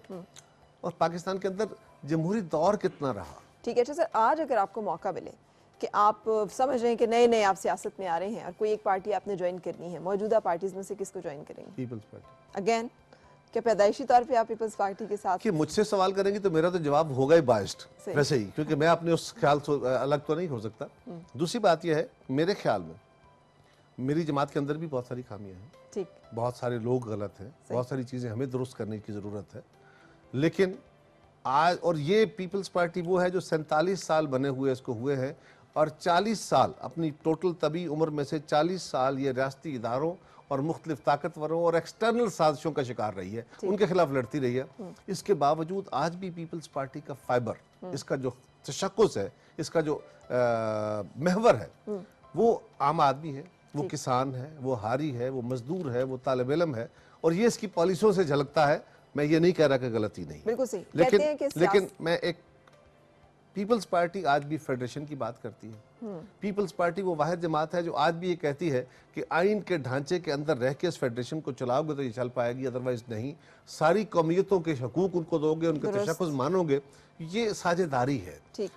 और पाकिस्तान के अंदर जमहूरी दौर कितना रहा। ठीक है। अच्छा सर, आज अगर आपको मौका मिले कि आप समझ रहे हैं कि नए नए आप सियासत में आ रहे हैं और कोई एक पार्टी आपने ज्वाइन करनी है, मौजूदा पार्टीज में से किसको ज्वाइन करेंगे? Peoples party. अगेन, क्या पैदाइशी तौर पे आप पीपल्स पार्टी के साथ? कि मुझसे सवाल करेंगे तो मेरा तो जवाब होगा ही बाइस्ड सही। वैसे ही, क्योंकि मैं अपने उस ख्याल से अलग तो नहीं हो सकता। दूसरी बात यह है, मेरे ख्याल में मेरी जमात के अंदर भी बहुत सारी खामियां हैं, ठीक, बहुत सारे लोग गलत हैं, बहुत सारी चीज़ें हमें दुरुस्त करने की ज़रूरत है। लेकिन आज, और ये पीपल्स पार्टी वो है जो 47 साल बने हुए इसको हुए हैं, और 40 साल अपनी टोटल तभी उम्र में से 40 साल ये रियासती इदारों और मुख्तलिफ ताकतवरों और एक्सटर्नल साजिशों का शिकार रही है, उनके खिलाफ लड़ती रही है। इसके बावजूद आज भी पीपल्स पार्टी का फाइबर, इसका जो तशक्कुस है, इसका जो महवर है, वो आम आदमी है, वो किसान है, वो हारी है, वो मजदूर है, वो तालिब इल्म है, और ये इसकी पॉलिसियों से झलकता है। मैं ये नहीं कह रहा कि गलती नहीं है, बिल्कुल सही। लेकिन कहते हैं कि लेकिन मैं एक पीपल्स पार्टी आज भी फेडरेशन की बात करती है। पीपल्स पार्टी वो वाहिद जमात है जो आज भी ये कहती है कि आइन के ढांचे के अंदर रह के इस फेडरेशन को चलाओगे तो ये चल पाएगी, अदरवाइज नहीं। सारी कौमियतों के हकूक उनको दोगे, उनके तशक्कुस मानोगे, ये साझेदारी है। ठीक,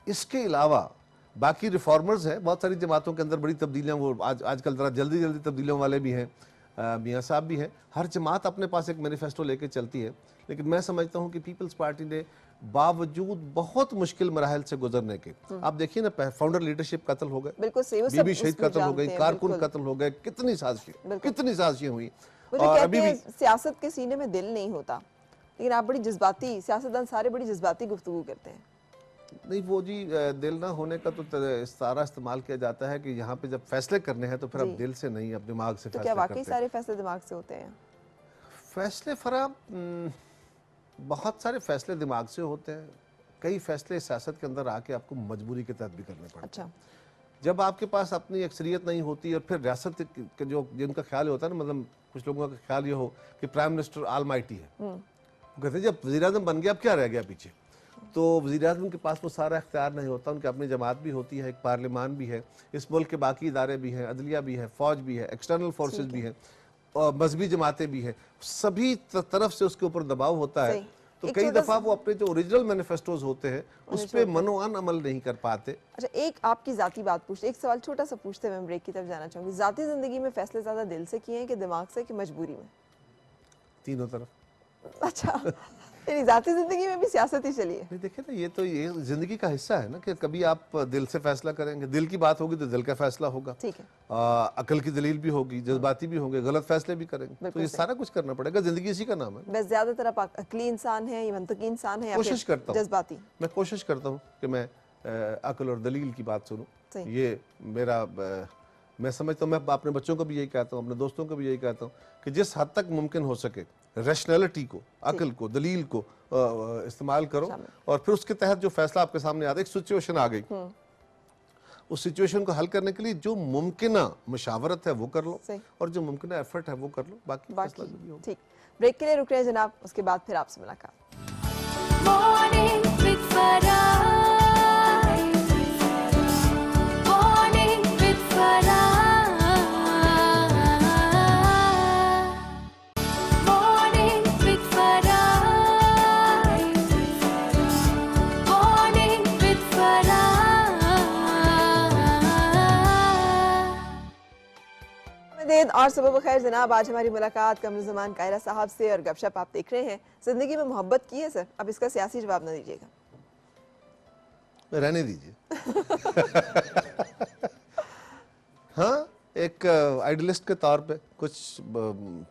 इसके अलावा बाकी रिफॉर्मर्स हैं, बहुत सारी जमातों के अंदर बड़ी तब्दीलियां, वो आजकल जरा जल्दी जल्दी तब्दीलियों वाले भी हैं, मियाँ साहब भी हैं। हर जमात अपने पास एक मैनिफेस्टो लेके चलती है, लेकिन मैं समझता हूँ कि पीपल्स पार्टी ने बावजूद बहुत मुश्किल मराहल से गुजरने के, आप देखिए ना, फाउंडर लीडरशिप कत्ल हो गए, बिल्कुल सही, वो सब बीबी शहीद उसमें कत्ल हो गई, जानते हैं, कारकुन बिल्कुल। कत्ल हो गए, कितनी साजिशें हुई। वो जो और कहते अभी भी हैं सियासत के सीने में दिल नहीं होता, लेकिन आप बड़ी जज्बाती, सियासतदान सारे बड़ी जज्बाती गुफ्तगू करते हैं। नहीं, वो जी दिल ना होने का तो सारा इस्तेमाल किया जाता है कि यहाँ पे जब फैसले करने हैं तो फिर आप दिल से नहीं, आप दिमाग से तो क्या फैसले वाकई करते हैं। सारे फैसले दिमाग से होते हैं? फैसले फराम बहुत सारे फैसले दिमाग से होते हैं, कई फैसले सियासत के अंदर आके आपको मजबूरी के तहत भी करने पड़ते हैं। अच्छा, जब आपके पास अपनी अक्सरियत नहीं होती और फिर रियासत के जो जिनका ख्याल होता है ना, मतलब कुछ लोगों का ख्याल ये हो कि प्राइम मिनिस्टर ऑलमाइटी है, वो कहते हैं जब वज़ीर आज़म बन गया अब क्या रह गया पीछे। तो वज़ीर आज़म के पास वो सारा इख्तियार नहीं होता, उनकी अपनी जमात भी होती है, एक पार्लियामान भी है, इस मुल्क के बाकी इदारे भी हैं, अदलिया भी है, फ़ौज भी है, एक्सटर्नल फोर्सेस भी हैं, और मजहबी जमातें भी हैं, सभी तरफ से उसके ऊपर दबाव होता है। सही। तो एक कई छोटा दफ़ा वो अपने जो ओरिजिनल मैनिफेस्टोज होते हैं उस पर मनोअन अमल नहीं कर पाते। अच्छा, एक आपकी ज़ाती बात पूछते, एक सवाल छोटा सा पूछते हुए मैं ब्रेक की तरफ जाना चाहूँगी। ज़ाती ज़िंदगी में फैसले ज़्यादा दिल से किए हैं कि दिमाग से, कि मजबूरी में? तीनों तरफ। अच्छा, यानी ज़ाती ज़िंदगी में भी सियासत ही चली है। नहीं, देखिए ना, ये जिंदगी का हिस्सा है ना कि कभी आप दिल से फैसला करेंगे, दिल की बात होगी तो दिल का फैसला होगा, ठीक है, अकल की दलील भी होगी, जज्बाती भी होंगे, गलत फैसले भी करेंगे, तो बिल्कुल ये सही। सारा कुछ करना पड़ेगा, जिंदगी इसी का नाम है। बस ज़्यादातर आप अकली इंसान हैं या मंतकी इंसान हैं या कोशिश फिर करता हूँ, जज्बाती? मैं कोशिश करता हूँ कि मैं अकल और दलील की बात सुनूं। सही। ये मेरा मैं समझता हूँ, मैं अपने बच्चों को भी यही कहता हूँ, अपने दोस्तों को भी यही कहता हूँ कि जिस हद तक मुमकिन हो सके रैशनैलिटी को, अकल को, दलील को इस्तेमाल करो, और फिर उसके तहत जो फैसला आपके सामने आता है, एक सिचुएशन आ गई, उस सिचुएशन को हल करने के लिए जो मुमकिन मशावरत है वो कर लो, सही। और जो मुमकिन एफर्ट है वो कर लो, बाकी फैसला जो भी हो। ठीक, ब्रेक के लिए रुक रहे हैं जनाब, उसके बाद फिर आपसे मुलाकात। Morning with Farah. Morning with Farah. Morning with Farah. Morning with Farah. मदद और सुबह बखैर जनाब, आज हमारी मुलाकात कमरुज़्ज़मान कायरा साहब से, और गपशप आप देख रहे हैं। जिंदगी में मोहब्बत की है सर? अब इसका सियासी जवाब ना दीजिएगा, रहने दीजिए। हाँ, एक आइडलिस्ट के तौर पे कुछ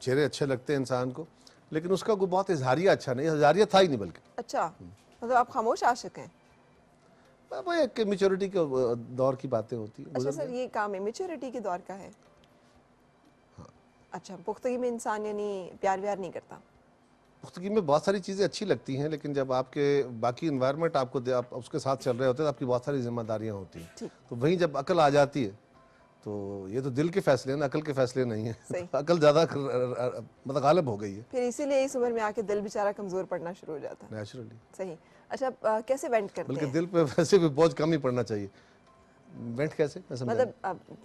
चेहरे अच्छे लगते हैं इंसान को, लेकिन उसका कोई बहुत इजहारिया अच्छा नहीं, इजहारिया था ही नहीं बल्कि। अच्छा, मतलब आप खामोश आशिक हैं? वो एक मेच्योरिटी के दौर की बातें होती है। अच्छा सर, ये काम है मेच्योरिटी के दौर का है? अच्छा, पुख्तगी में इंसान यानी प्यार व्यार नहीं करता? पुख्तगी में बहुत सारी चीज़ें अच्छी लगती हैं, लेकिन जब आपके बाकी इन्वायरमेंट आप उसके साथ चल रहे होते हैं तो आपकी बहुत सारी जिम्मेदारियां होती हैं। ठीक। तो वहीं जब अकल आ जाती है तो ये तो दिल के फैसले हैं ना, अकल के फैसले नहीं है। सही। तो अकल ज़्यादा मतलब गालिब हो गई है फिर इसीलिए इस उम्र में आके दिल बेचारा कमजोर पड़ना शुरू हो जाता है। नेचुरली। सही। अच्छा, कैसे वेंट करते बल्कि हैं? दिल पे वैसे भी बोझ कम ही पड़ना चाहिए। वेंट कैसे, मैं समझा मतलब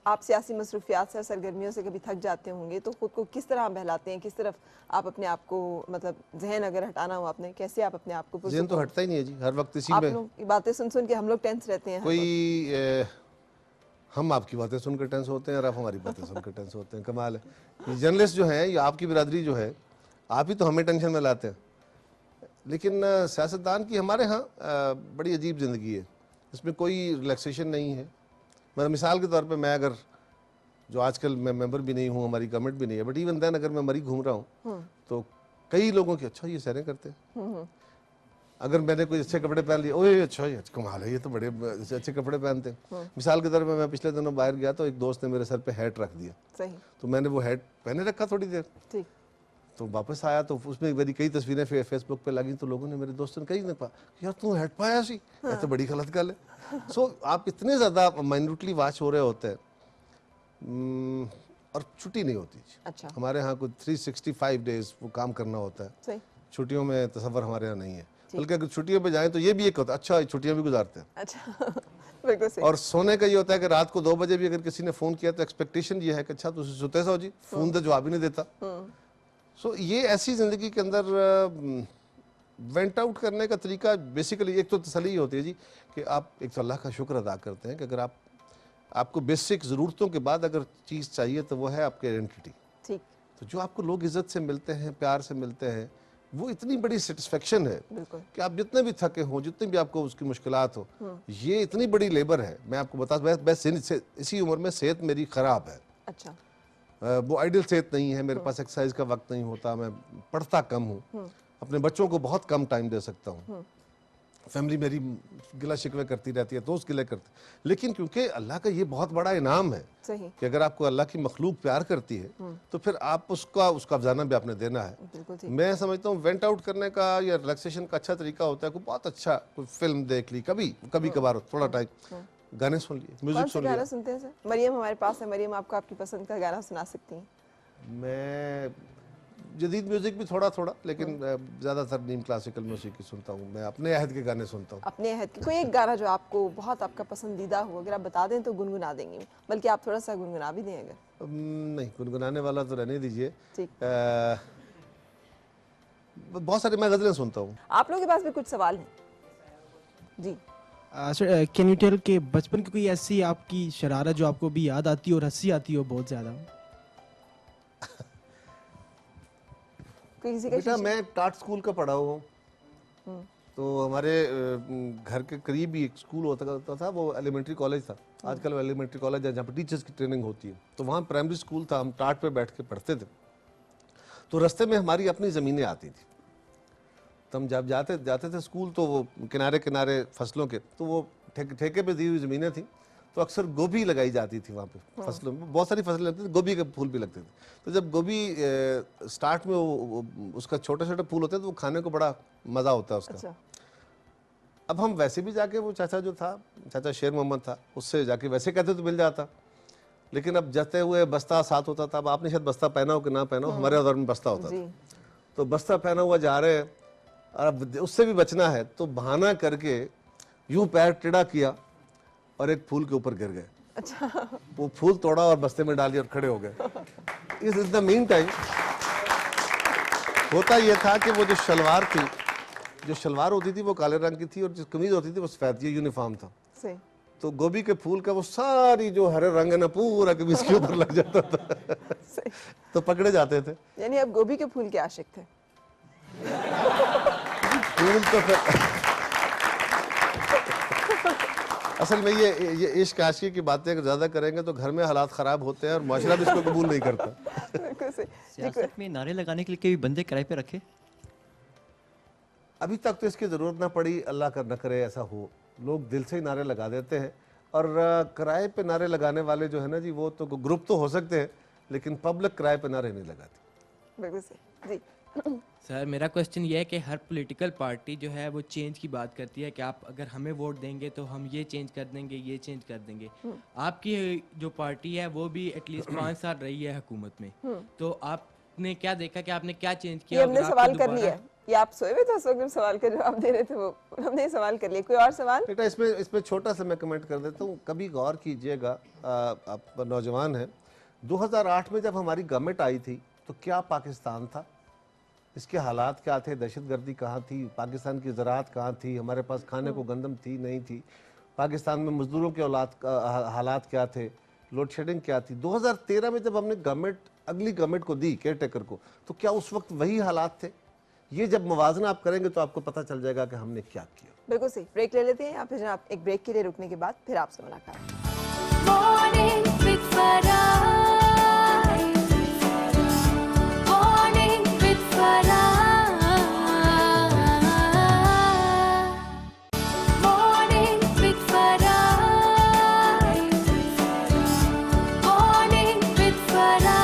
आप सियासी मसरूफियात से और सरगर्मियों से कभी थक जाते होंगे, तो खुद को किस तरह बहलाते हैं, किस तरफ आप अपने आप को, मतलब जहन अगर हटाना हो आपने, कैसे आप अपने आप को नहीं, जहन तो हटता ही नहीं है जी, हर वक्त इसी आप में। लोग की बातें सुन सुन के हम लोग टेंस रहते हैं। कोई हम आपकी बातें सुनकर टेंस होते हैं और आप हमारी बातें सुनकर टेंस होते हैं, कमाल है। ये जर्नलिस्ट जो है, ये आपकी बिरादरी जो है, आप ही तो हमें टेंशन में लाते हैं। लेकिन सियासतदान की हमारे यहाँ बड़ी अजीब ज़िंदगी है, इसमें कोई रिलैक्सेशन नहीं है। मतलब मिसाल के तौर पे मैं अगर, जो आजकल मैं मेंबर भी नहीं हूँ, हमारी गवर्नमेंट भी नहीं है, बट इवन देन अगर मैं मरी घूम रहा हूँ तो कई लोगों की अच्छा ये सैरें करते हैं। अगर मैंने कोई अच्छे कपड़े पहन लिए, ओए अच्छा ये कमाल है, ये तो बड़े अच्छे कपड़े पहनते हैं। मिसाल के तौर पे मैं पिछले दिनों बाहर गया तो एक दोस्त ने मेरे सर पे हैट रख दिया, सही, तो मैंने वो हैट पहने रखा थोड़ी देर, ठीक, तो वापस आया तो उसमें मेरी कई तस्वीरें फेसबुक पे लगी, तो लोगों ने, मेरे दोस्तों ने कई ने कहा यार तू हैट पाया सी, ये तो बड़ी गलत गल है। सो आप इतने ज़्यादा माइन्यूटली वॉच हो रहे होते हैं, और छुट्टी नहीं होती। अच्छा, हमारे यहाँ कुछ 365 डेज वो काम करना होता है, सही, छुट्टियों में तसव्वुर हमारे यहाँ नहीं है। बल्कि अगर छुट्टियों पे जाएं तो ये भी एक होता है, अच्छा छुट्टियां भी गुजारते हैं। अच्छा बिल्कुल सही, और सोने का ये होता है कि रात को 2 बजे भी अगर किसी ने फोन किया तो एक्सपेक्टेशन ये है कि अच्छा तुम सोते सो जी, फोन तो जवाब ही नहीं देता। सो ये ऐसी जिंदगी के अंदर वेंट आउट करने का तरीका बेसिकली एक तो तसल्ली होती है जी कि आप एक तो अल्लाह का शुक्र अदा करते हैं कि अगर आपको बेसिक ज़रूरतों के बाद अगर चीज़ चाहिए तो वो है आपकी आइडेंटिटी। ठीक, तो जो आपको लोग इज्जत से मिलते हैं, प्यार से मिलते हैं, वो इतनी बड़ी सेटिस्फेक्शन है बिल्कुल, कि आप जितने भी थके हो, जितनी भी आपको उसकी मुश्किलात हो, ये इतनी बड़ी लेबर है। मैं आपको बता, इसी उम्र में सेहत मेरी ख़राब है, अच्छा, वो आइडियल सेहत नहीं है, मेरे पास एक्सरसाइज का वक्त नहीं होता, मैं पढ़ता कम हूँ, अपने बच्चों को बहुत कम टाइम दे सकता हूँ, फैमिली मेरी गिला शिकवे करती रहती है, दोस्त गिले करते, लेकिन क्योंकि अल्लाह का ये बहुत बड़ा इनाम है सही, कि अगर आपको अल्लाह की मखलूक प्यार करती है तो फिर आप उसका अफजाना भी आपने देना है। बिल्कुल ठीक, मैं समझता हूँ वेंट आउट करने का या रिलैक्सेशन का अच्छा तरीका होता है कोई बहुत अच्छा, कोई फिल्म देख ली, कभी कभार थोड़ा टाइम गाने सुन लिए, कौन म्यूजिक से सुन गाना लिया। सुनते हैं सर? मरियम हमारे पास है, मरियम आपको आपकी पसंद का गाना सुना सकती हैं। मैं जदीद म्यूजिक भी थोड़ा थोड़ा, लेकिन ज़्यादातर नीम क्लासिकल म्यूजिक ही सुनता हूँ, मैं अपने अहद के गाने सुनता हूँ। अपने अहद की कोई एक गाना जो आपको बहुत आपका पसंदीदा हो, अगर आप बता दें तो गुनगुना देंगे, बल्कि आप थोड़ा सा गुनगुना भी दें अगर। नहीं, गुनगुनाने वाला तो रहने दीजिए। ठीक, बहुत सारे मैं गज़लें सुनता हूँ। आप लोगों के पास भी कुछ सवाल हैं जी? सर कैन यू टेल कि बचपन की कोई ऐसी आपकी शरारत जो आपको भी याद आती हो और हंसी आती हो बहुत ज़्यादा? किसी का बेटा मैं टाट स्कूल का पढ़ा हुआ हूँ, तो हमारे घर के करीब ही एक स्कूल होता था, वो एलिमेंट्री कॉलेज था। आजकल वो एलिमेंट्री कॉलेज है जहाँ पर टीचर्स की ट्रेनिंग होती है, तो वहाँ प्राइमरी स्कूल था, हम टाट पे बैठ के पढ़ते थे। तो रास्ते में हमारी अपनी ज़मीनें आती थी, तो हम जब जाते थे स्कूल तो वो किनारे किनारे फसलों के, तो वो ठेके पे दी हुई ज़मीनें थी, तो अक्सर गोभी लगाई जाती थी वहाँ पे फसलों में, बहुत सारी फसलें लगती थी, गोभी के फूल भी लगते थे। तो जब गोभी स्टार्ट में उसका छोटे छोटे फूल होते हैं तो वो खाने को बड़ा मज़ा होता है उसका। अच्छा, अब हम वैसे भी जाके, वो चाचा जो था, चाचा शेर मोहम्मद था, उससे जाके वैसे कहते तो मिल जाता, लेकिन अब जाते हुए बस्ता साथ होता था। अब आपने शायद बस्ता पहना हो कि ना पहना हो, हमारे दौर में बस्ता होता जी, था, तो बस्ता पहना हुआ जा रहे हैं और अब उससे भी बचना है, तो बहाना करके यूं पैर टेढ़ा किया और एक फूल के ऊपर गिर गए। अच्छा, वो फूल तोड़ा और बस्ते में डाली और खड़े हो गए। इस द मीन टाइम होता ये था कि वो जो शलवार होती थी वो काले रंग की थी और जो कमीज होती थी वो सफेद, ये यूनिफॉर्म था। सही, तो गोभी के फूल का वो सारी जो हरे रंग है ना पूरा कमीज के ऊपर लग जाता था सही, तो पकड़े जाते थे। यानी आप गोभी के फूल के आशिक थे? फूल तो फिर असल में ये इश्क आशिकी की बातें अगर ज्यादा करेंगे तो घर में हालात खराब होते हैं और माशरा भी इसको कबूल नहीं करता। बिल्कुल सही। सियासत में नारे लगाने के लिए कई बंदे किराए पे रखे? अभी तक तो इसकी ज़रूरत ना पड़ी, अल्लाह कर न करे ऐसा हो। लोग दिल से ही नारे लगा देते हैं, और किराए पे नारे लगाने वाले जो है ना जी, वो तो ग्रुप तो हो सकते हैं लेकिन पब्लिक किराए पे नारे नहीं लगाती। बिल्कुल सही जी। सर मेरा क्वेश्चन ये है कि हर पॉलिटिकल पार्टी जो है वो चेंज की बात करती है कि आप अगर हमें वोट देंगे तो हम ये चेंज कर देंगे, ये चेंज कर देंगे। आपकी जो पार्टी है वो भी एटलीस्ट 5 साल रही है हुकूमत में, तो आपने क्या देखा कि आपने क्या चेंज ये किया? हमने अगर सवाल आपको कर दोबारा- लिया, ये आप सोए हुए थे उस वक्त सवाल का जवाब दे रहे थे, वो हमने सवाल कर लिया। कोई और सवाल? बेटा इसमें छोटा सा मैं कमेंट कर देता हूँ, कभी गौर कीजिएगा, आप नौजवान हैं, 2008 में जब हमारी गवर्नमेंट आई थी तो क्या पाकिस्तान था, इसके हालात क्या थे, दहशतगर्दी कहाँ थी, पाकिस्तान की ज़राअत कहाँ थी, हमारे पास खाने को गंदम थी नहीं थी, पाकिस्तान में मज़दूरों के हालात क्या थे, लोड शेडिंग क्या थी 2013 में जब हमने गवर्नमेंट अगली गवर्नमेंट को दी केयर टेकर को, तो क्या उस वक्त वही हालात थे? ये जब मुवाजना आप करेंगे तो आपको पता चल जाएगा कि हमने क्या किया। बिल्कुल सही। ब्रेक ले लेते हैं या फिर जनाब एक ब्रेक के लिए रुकने के बाद फिर आपसे मुलाकात। Morning with Farah. Morning with Farah. Morning with Farah. Morning with Farah.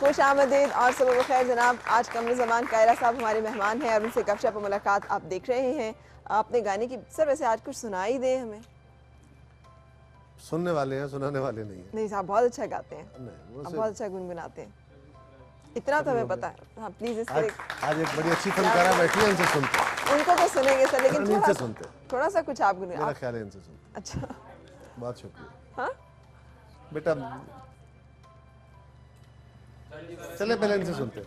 खुश आमदीद और सबको खैर जनाब। आज कमर ज़मान कायरा साहब हमारे मेहमान हैं और उनसे गपशप और मुलाकात आप देख रहे हैं। आपने गाने की सर वैसे आज कुछ सुनाई दे हमें। सुनने वाले हैं, सुनाने वाले नहीं है। नहीं साहब बहुत अच्छा गाते हैं, नहीं, वो आप सिर्फ- बहुत अच्छा गुनगुनाते हैं, इतना तो हमें पता है। हाँ प्लीज इसके आज, आज एक बड़ी अच्छी फनकारा बैठी है, इनसे सुनते हैं। उनको तो सुनेंगे सर, लेकिन इनसे थोड़ा सुनते हैं। थोड़ा सा कुछ आप मेरा गुनगुना। ख्याल है इनसे सुनते हैं। अच्छा बहुत शुक्रिया हाँ बेटा। चले पहले इनसे सुनते हैं।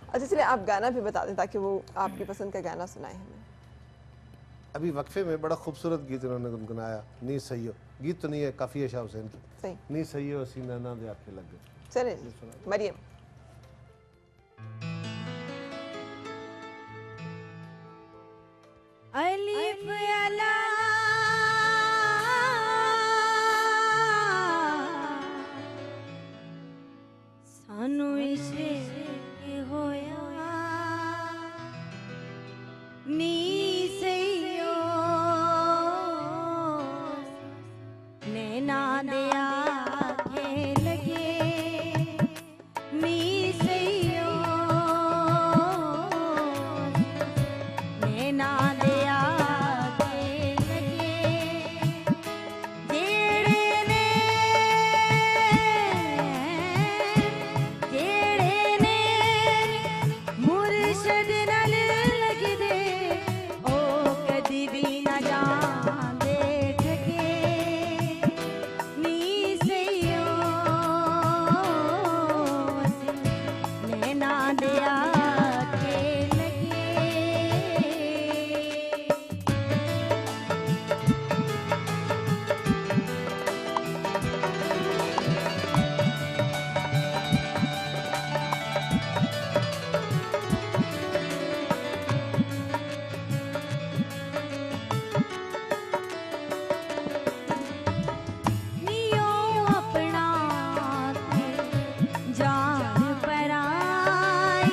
अच्छा चलिए आप गाना भी बता दें ताकि वो आपकी पसंद का गाना सुनाए हमें। अभी वक्फे में बड़ा खूबसूरत गीत उन्होंने गुनगुनाया, नी सही हो। गीत तो नहीं है, काफी है शाह हुसैन की। सही नी सही हो सीना ना दे आके लग गए। चलिए मरियम। अलिफ अला सानू इश्क होया नी सईयो नैना दे आखे लगे नी सईयो नैना दे आखे लगे जेड़े ने मुर्शद नल लगदे ओ कदी भी ना जांदे ठगे नी सईयो नैना दे आखे लगे नियो अपना ते जान पराई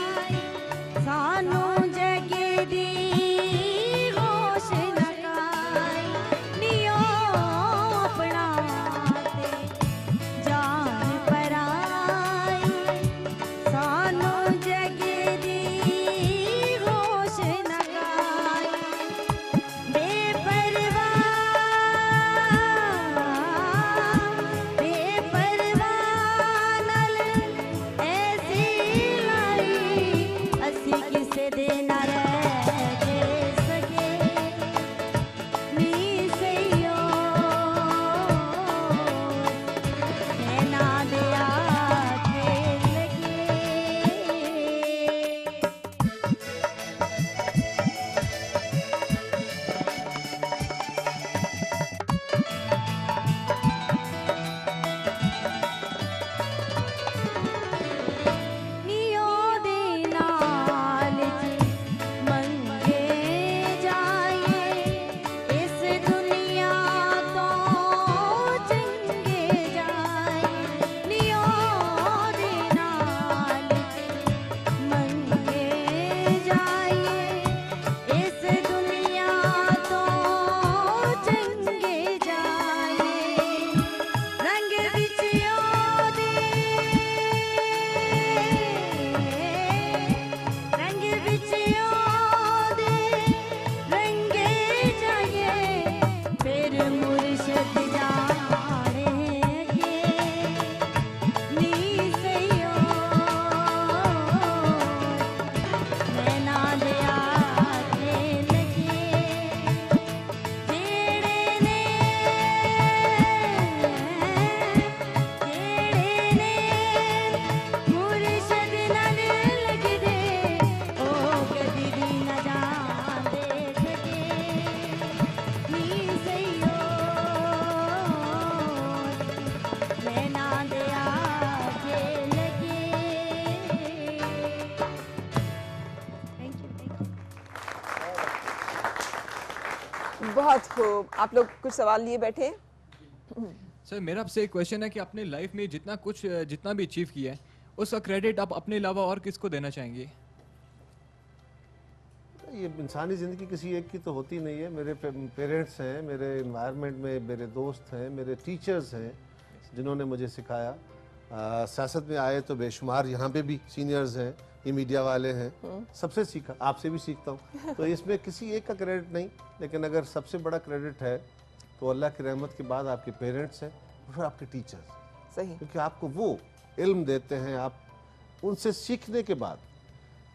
बहुत खूब। आप लोग कुछ सवाल लिए बैठे हैं? सर मेरा आपसे एक क्वेश्चन है कि अपने लाइफ में जितना भी अचीव किया है उसका क्रेडिट आप अपने अलावा और किसको देना चाहेंगे? ये इंसानी ज़िंदगी किसी एक की तो होती नहीं है। मेरे पेरेंट्स हैं, मेरे इन्वायरमेंट में मेरे दोस्त हैं, मेरे टीचर्स हैं जिन्होंने मुझे सिखाया। सियासत में आए तो बेशुमार यहाँ पे भी सीनियर्स हैं, ये मीडिया वाले हैं, सबसे सीखा, आपसे भी सीखता हूँ। तो इसमें किसी एक का क्रेडिट नहीं, लेकिन अगर सबसे बड़ा क्रेडिट है तो अल्लाह की रहमत के बाद आपके पेरेंट्स हैं और फिर आपके टीचर्स, सही। क्योंकि आपको वो इल्म देते हैं। आप उनसे सीखने के बाद,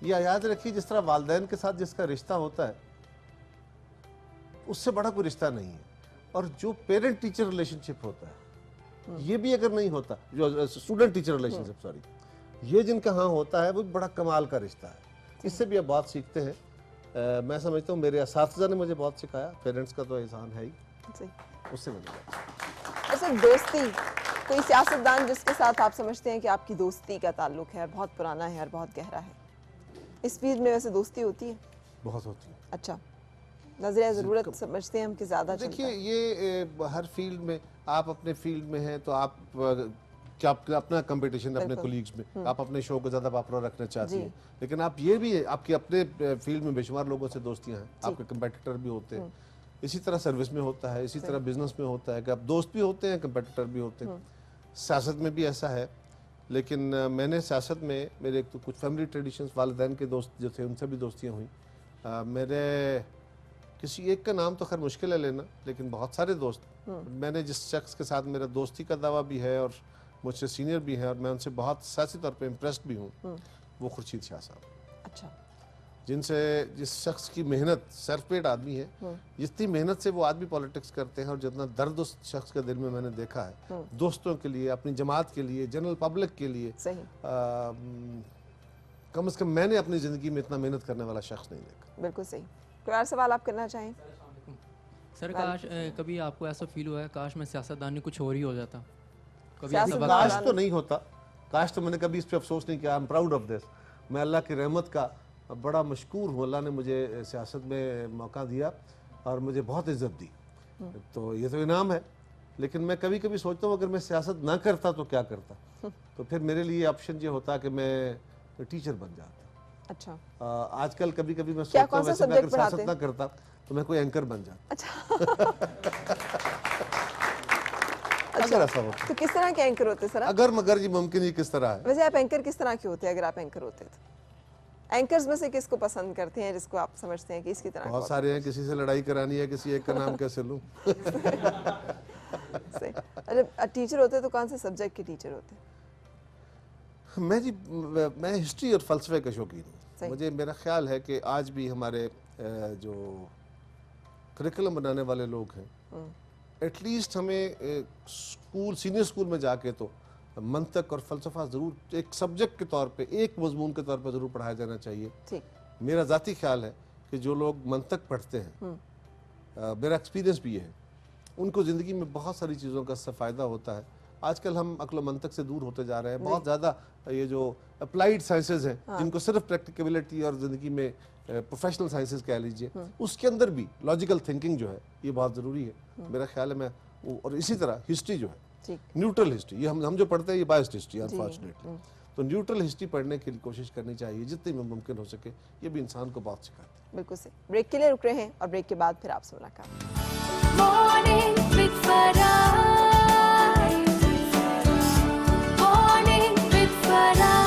या याद रखिए जिस तरह वालिदैन के साथ जिसका रिश्ता होता है उससे बड़ा कोई रिश्ता नहीं है। और जो पेरेंट टीचर रिलेशनशिप होता है ये भी अगर नहीं होता, जो स्टूडेंट टीचर रिलेशनशिप सॉरी, ये जिनका हाँ होता है वो बड़ा कमाल का रिश्ता है। इससे भी आप बहुत सीखते हैं। मैं समझता हूँ मेरे असातिज़ा ने मुझे बहुत सिखाया, पेरेंट्स का तो एहसान है ही, सही। उससे मिला। अच्छा, दोस्ती, कोई सियासतदान जिसके साथ आप समझते हैं कि आपकी दोस्ती का ताल्लुक है और बहुत पुराना है और बहुत गहरा है? इस फील्ड में वैसे दोस्ती होती है? बहुत होती है। अच्छा, नजरिया ज़रूरत समझते हैं हम कि ज़्यादा देखिए चलता है। ये हर फील्ड में, आप अपने फील्ड में हैं तो आप क्या अपना कंपटीशन अपने बिल्कुल। कोलीग्स में, आप अपने शो को ज़्यादा पॉपुलर रखना चाहती हैं, लेकिन आप ये भी है आपके अपने फील्ड में बेशुमार लोगों से दोस्तियां हैं, आपके कंपटीटर भी होते हैं। इसी तरह सर्विस में होता है, इसी तरह बिजनेस में होता है कि आप दोस्त भी होते हैं, कंपटीटर भी होते हैं। सियासत में भी ऐसा है, लेकिन मैंने सियासत में मेरे एक तो कुछ फैमिली ट्रेडिशंस, वालिदैन के दोस्त जो थे उनसे भी दोस्तियाँ हुई। मेरे किसी एक का नाम तो खैर मुश्किल है लेना, लेकिन बहुत सारे दोस्त, मैंने जिस शख्स के साथ मेरा दोस्ती का दावा भी है और मुझसे सीनियर भी हैं और मैं उनसे बहुत सियासी तौर पे इम्प्रेस्ड भी हूँ, वो खुर्शीद शाह साहब। अच्छा, जिस शख्स की मेहनत, सेल्फ पेड आदमी है, जितनी मेहनत से वो आदमी पॉलिटिक्स करते हैं और जितना दर्द उस शख्स के दिल में मैंने देखा है, दोस्तों के लिए, अपनी जमात के लिए, जनरल पब्लिक के लिए, सही। कम से कम मैंने अपनी ज़िंदगी में इतना मेहनत करने वाला शख्स नहीं देखा। बिल्कुल सही। कोई और सवाल आप करना चाहें? सर काश कभी आपको ऐसा फील हुआ है काश मैं सियासतदान कुछ और ही हो जाता? कभी सियासत ऐसा काश तो नहीं होता, काश तो मैंने कभी इस पे अफसोस नहीं किया। I am proud of this. मैं अल्लाह की रहमत का बड़ा मशकूर हूँ, अल्लाह ने मुझे सियासत में मौका दिया और मुझे बहुत इज्जत दी, तो ये तो इनाम है। लेकिन मैं कभी कभी सोचता हूँ अगर मैं सियासत ना करता तो क्या करता, तो फिर मेरे लिए ऑप्शन ये होता कि मैं टीचर बन जाता। अच्छा, आजकल कभी कभी मैं क्या, सोचता कौन हूँ सा वैसे मैं अगर subject पढ़ाते सियासत ना करता तो मैं कोई एंकर बन जाता। अगर ऐसा होता, तो किस तरह के एंकर होते सर आप? अगर मगर ये मुमकिन ही किस तरह है। वैसे आप एंकर किस तरह के होते हैं अगर आप एंकर होते तो? एंकर्स में से किसको पसंद करते हैं, जिसको आप समझते हैं कि इसकी तरह? बहुत सारे हैं, किसी से लड़ाई करानी है, किसी एक का नाम कैसे लूं। से अरे टीचर होते तो कौन से सब्जेक्ट के टीचर होते? मैं हिस्ट्री और फ़लसफ़े का शौकीन सही। हूँ। मुझे मेरा ख्याल है कि आज भी हमारे जो करिकुलम बनाने वाले लोग हैं, एटलीस्ट हमें स्कूल, सीनियर स्कूल में जाके तो मंतक और फ़लसफ़ा ज़रूर एक सब्जेक्ट के तौर पे, एक मजमून के तौर पे ज़रूर पढ़ाया जाना चाहिए। ठीक। मेरा ज़ाती ख्याल है कि जो लोग मंतक पढ़ते हैं, मेरा एक्सपीरियंस भी ये है, उनको ज़िंदगी में बहुत सारी चीज़ों का फ़ायदा होता है। आजकल हम अक्ल मंतक से दूर होते जा रहे हैं, बहुत ज़्यादा ये जो अप्लाइड साइंसेज हैं, जिनको सिर्फ प्रैक्टिकबिलिटी और ज़िंदगी में प्रोफेशनल साइंसेज कह लीजिए, उसके अंदर भी लॉजिकल थिंकिंग जो है ये बहुत ज़रूरी है। मेरा ख्याल है मैं और इसी तरह हिस्ट्री जो है, ठीक। न्यूट्रल हिस्ट्री, ये हम जो पढ़ते हैं ये बायस्ड हिस्ट्री अनफॉर्चुनेटली, तो न्यूट्रल हिस्ट्री पढ़ने की कोशिश करनी चाहिए जितनी में मुमकिन हो सके। ये भी इंसान को बहुत सिखाती है। बिल्कुल सही। ब्रेक के लिए रुक रहे हैं और ब्रेक के बाद फिर आपसे मुलाकात। Morning with Farah. Morning with Farah.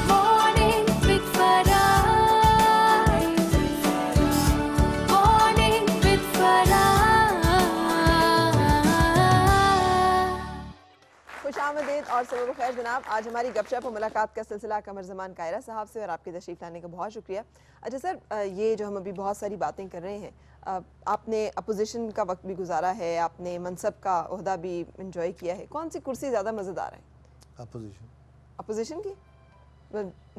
Morning with Farah. Morning with Farah. खुशामदीद और सबब खैर जनाब। आज हमारी गपशप और मुलाकात का सिलसिला कमर ज़मान कायरा साहब से, और आपके तशरीफ़ लाने का बहुत शुक्रिया। अच्छा सर, ये जो हम अभी बहुत सारी बातें कर रहे हैं, आपने अपोजिशन का वक्त भी गुजारा है, आपने मनसब का ओहदा भी इंजॉय किया है, कौन सी कुर्सी ज़्यादा मज़ेदार है? अपोजिशन। अपोजिशन की?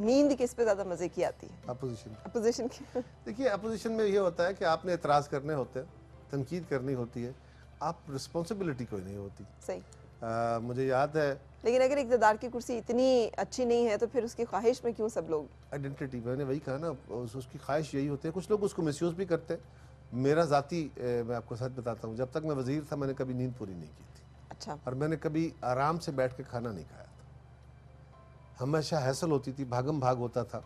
नींद किस पे ज़्यादा मज़े की आती है? अपोजिशन। अपोजिशन की। देखिए अपोजिशन में ये होता है कि आपने एतराज़ करने होते हैं, तनकीद करनी होती है, आप रिस्पॉन्सिबिलिटी कोई नहीं होती। सही। मुझे याद है लेकिन अगर इक़्तिदार की कुर्सी इतनी अच्छी नहीं है तो फिर उसकी ख्वाहिश में क्यों सब लोग? आइडेंटिटी, मैंने वही कहा ना, उसकी ख्वाहिश यही होती है। कुछ लोग उसको मिसयूज़ भी करते हैं। मेरा ज़ाती मैं आपको सच बताता हूँ, जब तक मैं वज़ीर था मैंने कभी नींद पूरी नहीं की थी। अच्छा। और मैंने कभी आराम से बैठ के खाना नहीं खाया था। हमेशा हैसल होती थी, भागम भाग होता था,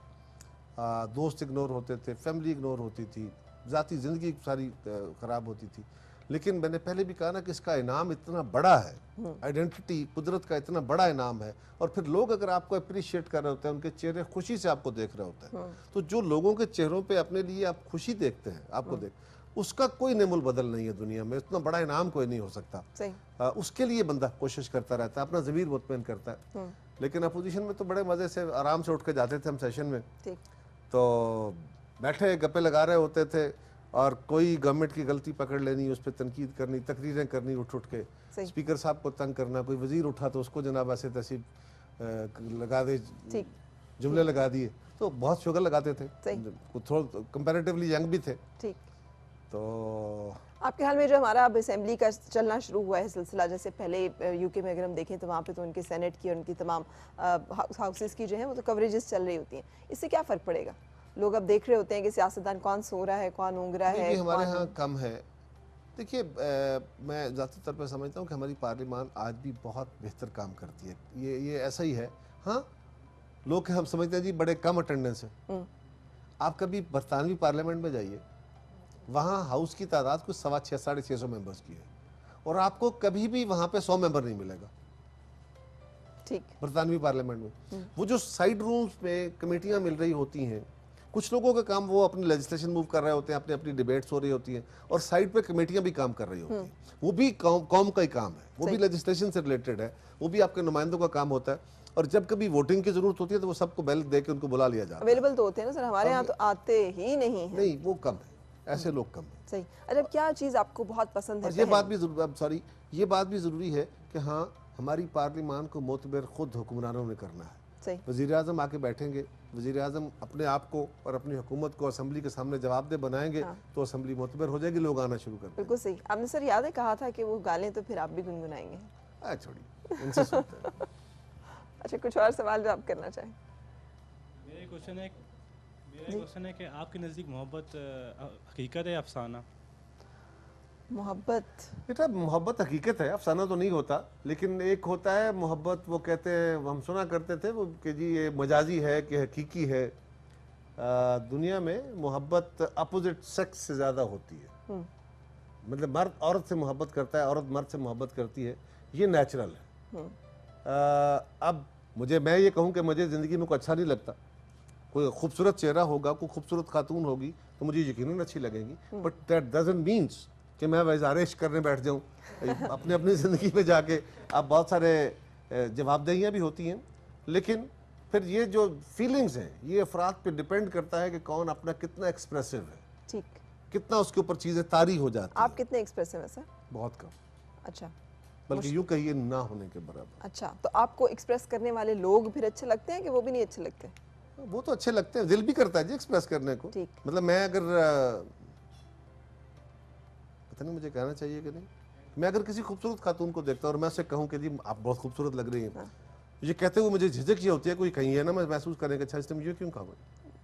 दोस्त इग्नोर होते थे, फैमिली इग्नोर होती थी, ज़ाती ज़िंदगी सारी ख़राब होती थी। लेकिन मैंने पहले भी कहा ना कि इसका इनाम इतना बड़ा है, आइडेंटिटी कुदरत का इतना बड़ा इनाम है। और फिर लोग अगर आपको अप्रिशिएट कर रहे होते हैं, उनके चेहरे खुशी से आपको देख रहे होते हैं, तो जो लोगों के चेहरों पे अपने लिए आप खुशी देखते हैं, आपको देख, उसका कोई नेमुल बदल नहीं है दुनिया में। इतना बड़ा इनाम कोई नहीं हो सकता। सही। उसके लिए बंदा कोशिश करता रहता है, अपना ज़मीर मुतमईन करता है। लेकिन अपोजिशन में तो बड़े मज़े से आराम से उठ के जाते थे हम सेशन में, ठीक। तो बैठे गप्पे लगा रहे होते थे और कोई गवर्नमेंट की गलती पकड़ लेनी, उस पर तनकीद करनी, तकरीरें करनी उठ उठ के, सही। स्पीकर साहब को तंग करना, कोई वजीर उठा तो उसको जनाब ऐसे तैसे लगा दे, ठीक। जुमले लगा दिए। तो बहुत शुगर लगाते थे, सही। थोड़ा कंपैरेटिवली यंग भी थे। ठीक। तो आपके हाल में जो हमारा अब असेंबली का चलना शुरू हुआ है सिलसिला, जैसे पहले यूके में अगर हम देखें तो वहाँ पे तो उनके सेनेट की और उनकी तमाम हाउसेस की जो है वो तो कवरेजेस चल रही होती हैं, इससे क्या फ़र्क पड़ेगा? लोग अब देख रहे होते हैं कि सियासतदान कौन सो रहा है, कौन ऊँग रहा है। हमारे यहाँ कम है। देखिए, मैं ज़ाती तौर पर समझता हूँ कि हमारी पार्लियामान आज भी बहुत बेहतर काम करती है। ये ऐसा ही है। हाँ, लोग हम समझते हैं जी बड़े कम अटेंडेंस है। आप कभी बरतानवी पार्लियामेंट में जाइए, वहाँ हाउस की तादाद कुछ 650 साढ़े 600 मेंबर्स की है, और आपको कभी भी वहाँ पे 100 मेंबर नहीं मिलेगा। ठीक। बरतानवी पार्लियामेंट में वो जो साइड रूम्स में कमेटियाँ मिल रही होती हैं, कुछ लोगों का काम वो अपनी लेजिस्लेशन मूव कर रहे होते हैं, अपनी अपनी डिबेट्स हो रही होती हैं, और साइड पे कमेटियाँ भी काम कर रही होती हैं। वो भी कौम का ही काम है, वो भी लेजिस्लेशन से रिलेटेड है, वो भी आपके नुमाइंदों का काम होता है। और जब कभी वोटिंग की जरूरत होती है तो वो सबको बैलेट दे के उनको बुला लिया जाता है। अवेलेबल तो होते हैं ना सर, हमारे यहाँ तो आते ही नहीं है। नहीं, वो कम है, ऐसे लोग कम है। सही। अच्छा, क्या चीज़ आपको बहुत पसंद है? और ये बात भी ज़रूरी है कि हाँ, हमारी पार्लियामान को मोतबर खुद हुक्मरानों ने करना है। सही। वज़ीर आज़म आके बैठेंगे, वज़ीर आज़म अपने आप को और अपनी हुकूमत को असेंबली के सामने जवाबदेह बनाएंगे, तो असेंबली मोतबर हो जाएगी, लोग आना शुरू कर देंगे। बिल्कुल सही। आपने सर याद है कहा था कि वो गालें तो फिर आप भी गुनगुनाएंगे। छोड़िए, इनसे सुनते हैं। अच्छा, कुछ और सवाल जो आप करना चाहें? मेरा क्वेश्चन है कि आपके नज़दीक मोहब्बत हकीकत है अफसाना? मोहब्बत बेटा, मोहब्बत हकीकत है, अफसाना तो नहीं होता। लेकिन एक होता है मोहब्बत, वो कहते हैं, हम सुना करते थे वो कि जी ये मजाजी है कि हकीकी है। दुनिया में मोहब्बत अपोजिट सेक्स से ज़्यादा होती है। मतलब मर्द औरत से मोहब्बत करता है, औरत मर्द से मोहब्बत करती है, ये नेचुरल है। अब मैं ये कहूँ कि मुझे ज़िंदगी में कोई अच्छा नहीं लगता, कोई खूबसूरत चेहरा होगा, कोई खूबसूरत खातून होगी तो मुझे यकीनन अच्छी लगेगी, बट दैट डजंट मीन्स कि मैं वज़ारिश करने बैठ जाऊँ अपने अपनी ज़िंदगी में जाके। अब बहुत सारे जवाबदेहियाँ भी होती हैं, लेकिन फिर ये जो फीलिंग्स हैं ये अफराद पे डिपेंड करता है कि कौन अपना कितना एक्सप्रेसिव है, ठीक, कितना उसके ऊपर चीज़ें तारी हो जाती हैं। आप कितने एक्सप्रेसिव हैं सर? बहुत कम, अच्छा, बल्कि यूँ कहिए ना होने के बराबर। अच्छा, तो आपको एक्सप्रेस करने वाले लोग फिर अच्छे लगते हैं कि वो भी नहीं अच्छे लगते? वो तो अच्छे लगते हैं, दिल भी करता है जी एक्सप्रेस करने को। ठीक। मतलब मैं अगर पता नहीं मुझे कहना चाहिए कि नहीं, मैं अगर किसी खूबसूरत खातून को देखता हूँ और मैं उससे कहूँ कि जी आप बहुत खूबसूरत लग रही हैं, ये कहते हुए मुझे झिझक ये होती है, कोई कहीं है ना, मैं महसूस करेंगे अच्छा इसने मुझे क्यों कहा।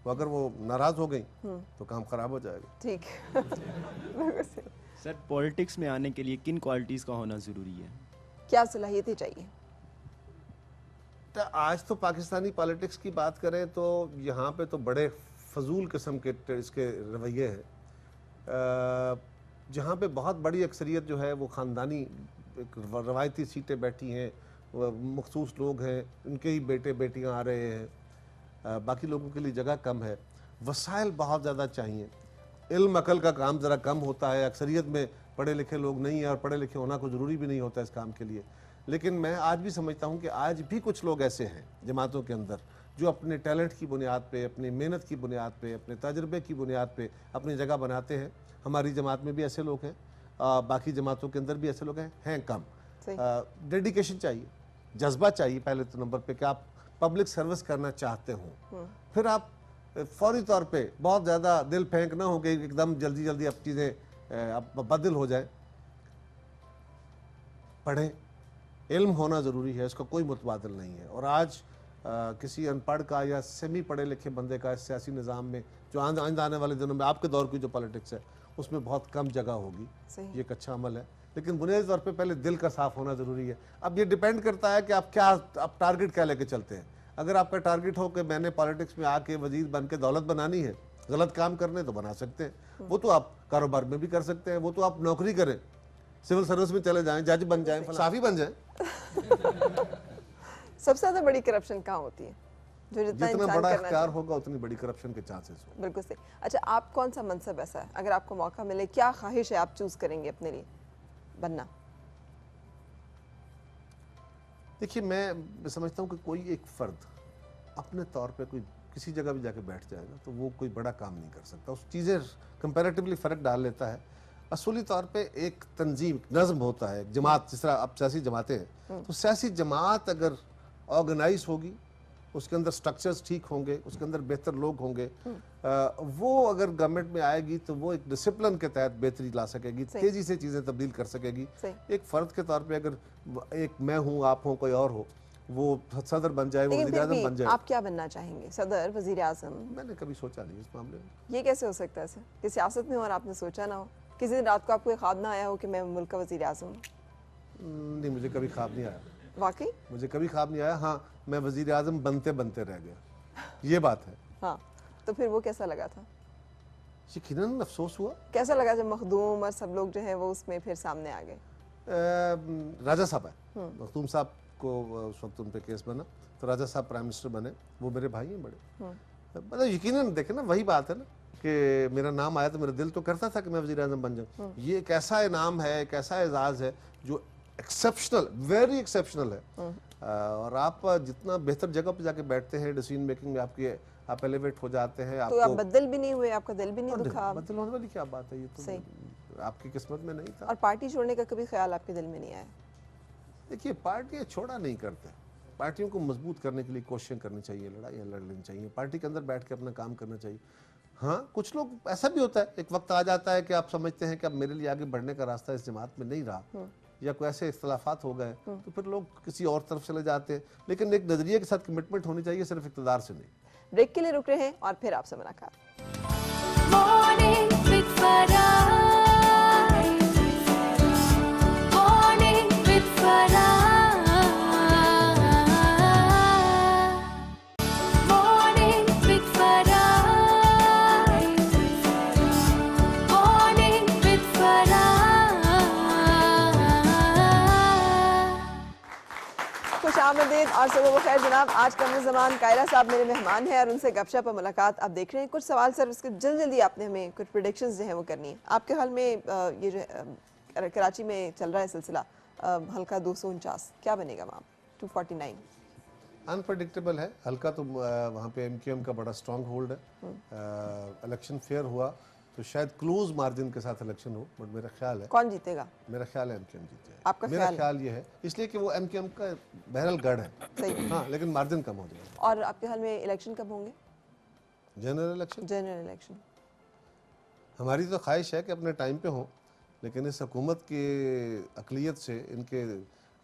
वो अगर वो नाराज़ हो गई तो काम ख़राब हो जाएगा। ठीक। सर, पॉलिटिक्स में आने के लिए किन क्वालिटीज़ का होना ज़रूरी है? क्या सलाहियतें चाहिए? तो आज तो पाकिस्तानी पॉलिटिक्स की बात करें तो यहाँ पे तो बड़े फजूल किस्म के इसके रवैये हैं। जहाँ पे बहुत बड़ी अक्सरियत जो है वो ख़ानदानी रवायती सीटें बैठी हैं, मखसूस लोग हैं, उनके ही बेटे बेटियाँ आ रहे हैं, बाकी लोगों के लिए जगह कम है, वसाइल बहुत ज़्यादा चाहिए, इल्म अकल का काम ज़रा कम होता है, अक्सरियत में पढ़े लिखे लोग नहीं हैं और पढ़े लिखे होना कोई ज़रूरी भी नहीं होता इस काम के लिए। लेकिन मैं आज भी समझता हूँ कि आज भी कुछ लोग ऐसे हैं जमातों के अंदर जो अपने टैलेंट की बुनियाद पे, अपनी मेहनत की बुनियाद पे, अपने तजुर्बे की बुनियाद पे अपनी जगह बनाते हैं। हमारी जमात में भी ऐसे लोग हैं, बाकी जमातों के अंदर भी ऐसे लोग हैं कम। डेडिकेशन चाहिए, जज्बा चाहिए पहले तो नंबर पे कि आप पब्लिक सर्विस करना चाहते हो। फिर आप फौरी तौर पे बहुत ज़्यादा दिल फेंक ना हो कि एकदम जल्दी जल्दी अब चीज़ें बदल हो जाए। पढ़ें, इल्म होना ज़रूरी है, इसका कोई मुतबादल नहीं है। और आज किसी अनपढ़ का या सेमी पढ़े लिखे बंदे का इस सियासी निज़ाम में जो आइंदा आने वाले दिनों में आपके दौर की जो पॉलिटिक्स है उसमें बहुत कम जगह होगी। सही। ये एक अच्छा अमल है, लेकिन बुनियादी तौर पे पहले दिल का साफ होना ज़रूरी है। अब ये डिपेंड करता है कि आप टारगेट क्या लेके चलते हैं। अगर आपका टारगेट हो कि मैंने पॉलिटिक्स में आके वजीर बन के दौलत बनानी है, गलत काम करने तो बना सकते हैं, वो तो आप कारोबार में भी कर सकते हैं, वो तो आप नौकरी करें, सिविल सर्विस में चले जाएं, जज बन जाएं, साफी बन जाएं। सबसे ज्यादा बड़ी करप्शन कहाँ होती है? जो जितना इंसान बड़ा करना इख्तियार होगा उतनी बड़ी करप्शन के चांसेस होंगे। बिल्कुल सही। अच्छा, आप कौन सा मनसब ऐसा है, अगर आपको मौका मिले, क्या ख्वाहिश है आप चूज करेंगे अपने लिए बनना? देखिए, मैं समझता हूँ कि कोई एक फ़र्द अपने तौर पे कोई किसी जगह भी जाके बैठ जाएगा तो वो कोई बड़ा काम नहीं कर सकता। उस चीज़ें कंपैरेटिवली फ़र्क डाल लेता है। असूली तौर पे एक तंजीम, नज़म होता है, एक जमात, जिस तरह अब सियासी जमातें हैं, तो सियासी जमात अगर ऑर्गेनाइज होगी, उसके अंदर स्ट्रक्चर्स ठीक होंगे, उसके अंदर बेहतर लोग होंगे, वो अगर गवर्नमेंट में आएगी तो वो एक डिसिप्लिन के तहत बेहतरी ला सकेगी, तेजी से चीज़ें तब्दील कर सकेगी। एक फ़र्द के तौर पे अगर एक मैं हूँ, आप हो, कोई और हो, वो सदर बन जाए, वो वज़ीर आज़म बन जाए। आप क्या बनना चाहेंगे, सदर, वज़ीर आज़म? मैंने कभी सोचा नहीं इस मामले में। ये कैसे हो सकता है सर कि सियासत में हो और आपने सोचा ना हो? किसी दिन रात को आपको ख्वाब ना आया हो कि मैं मुल्क का वज़ीर आज़म हूँ? नहीं, मुझे कभी ख्वाब नहीं आया। वाकई मुझे कभी ख्वाब नहीं आया। हाँ, मैं वज़ीर आज़म बनते बनते रह गया, ये बात है। हाँ, तो फिर वो कैसा लगा था? यकीनन अफसोस हुआ। कैसा लगा जब मखदूम और सब लोग जो है वो उसमें फिर सामने आ गए? राजा साहब है, मखदूम साहब को उस वक्त उन पे केस बना तो राजा साहब प्राइम मिनिस्टर बने, वो मेरे भाई हैं बड़े। मतलब यकीनन देखे ना, वही बात है ना कि मेरा नाम आया तो मेरा दिल तो करता था कि मैं वज़ीर आज़म बन जाऊँ। ये एक ऐसा इनाम है, एक ऐसा एजाज़ है जो एक्सेप्शनल, वेरी एक्सेप्शनल है। और आप जितना बेहतर जगह पे जाके बैठते हैं, डिसीजन मेकिंग में आप एलिवेट हो जाते हैं। तो आप बदल भी नहीं हुए, आपका दिल भी नहीं दुखा? बदल होने वाली क्या बात है, ये तो आपकी किस्मत में नहीं था। और पार्टी छोड़ने का कभी ख्याल आपके दिल में नहीं आया? देखिए, पार्टियाँ छोड़ा नहीं करते, पार्टियों को मजबूत करने के लिए कोशिशें करनी चाहिए, लड़ाइयाँ लड़ लेनी चाहिए, पार्टी के अंदर बैठ के अपना काम करना चाहिए। हाँ, कुछ लोग ऐसा भी होता है, एक वक्त आ जाता है कि आप समझते हैं कि अब मेरे लिए आगे बढ़ने का रास्ता इस जमात में नहीं रहा, या कोई ऐसे इख्तलाफात हो गए, तो फिर लोग किसी और तरफ चले जाते हैं। लेकिन एक नज़रिए के साथ कमिटमेंट होनी चाहिए, सिर्फ इक़्तिदार से नहीं। ब्रेक के लिए रुक रहे हैं और फिर आपसे मुलाकात। Morning with Farah. Morning with Farah. Morning with Farah. Morning with Farah. खुश आमदीद और सुबह बखैर जनाब। आज कमर ज़मान कायरा साहब मेरे मेहमान हैं और उनसे गपशप और मुलाकात आप देख रहे हैं। कुछ सवाल सर उसके जल्दी आपने हमें कुछ प्रेडिक्शंस जो हैं वो करनी है। आपके हाल में ये जो कराची में चल रहा है सिलसिला हल्का 249, क्या बनेगा वहाँ? 249 अनप्रडिक्टेबल है। हल्का तो वहाँ पे एमक्यूएम का बड़ा स्ट्रॉन्ग होल्ड है। इलेक्शन फेयर हुआ तो शायद क्लोज मार्जिन के साथ इलेक्शन हो, बट मेरा ख्याल है कौन जीतेगा? मेरा ख्याल है एमक्यूएम जीत जाएगा। आपका मेरा ख्याल ये है, इसलिए कि वो एमक्यूएम का बहरहाल गढ़ है। सही। हाँ, लेकिन मार्जिन कम हो जाएगा। और आपके हाल में इलेक्शन कब होंगे? General election? जनरल इलेक्शन हमारी तो ख्वाहिश है कि अपने टाइम पे हो, लेकिन इस हुकूमत की अक़लियत से, इनके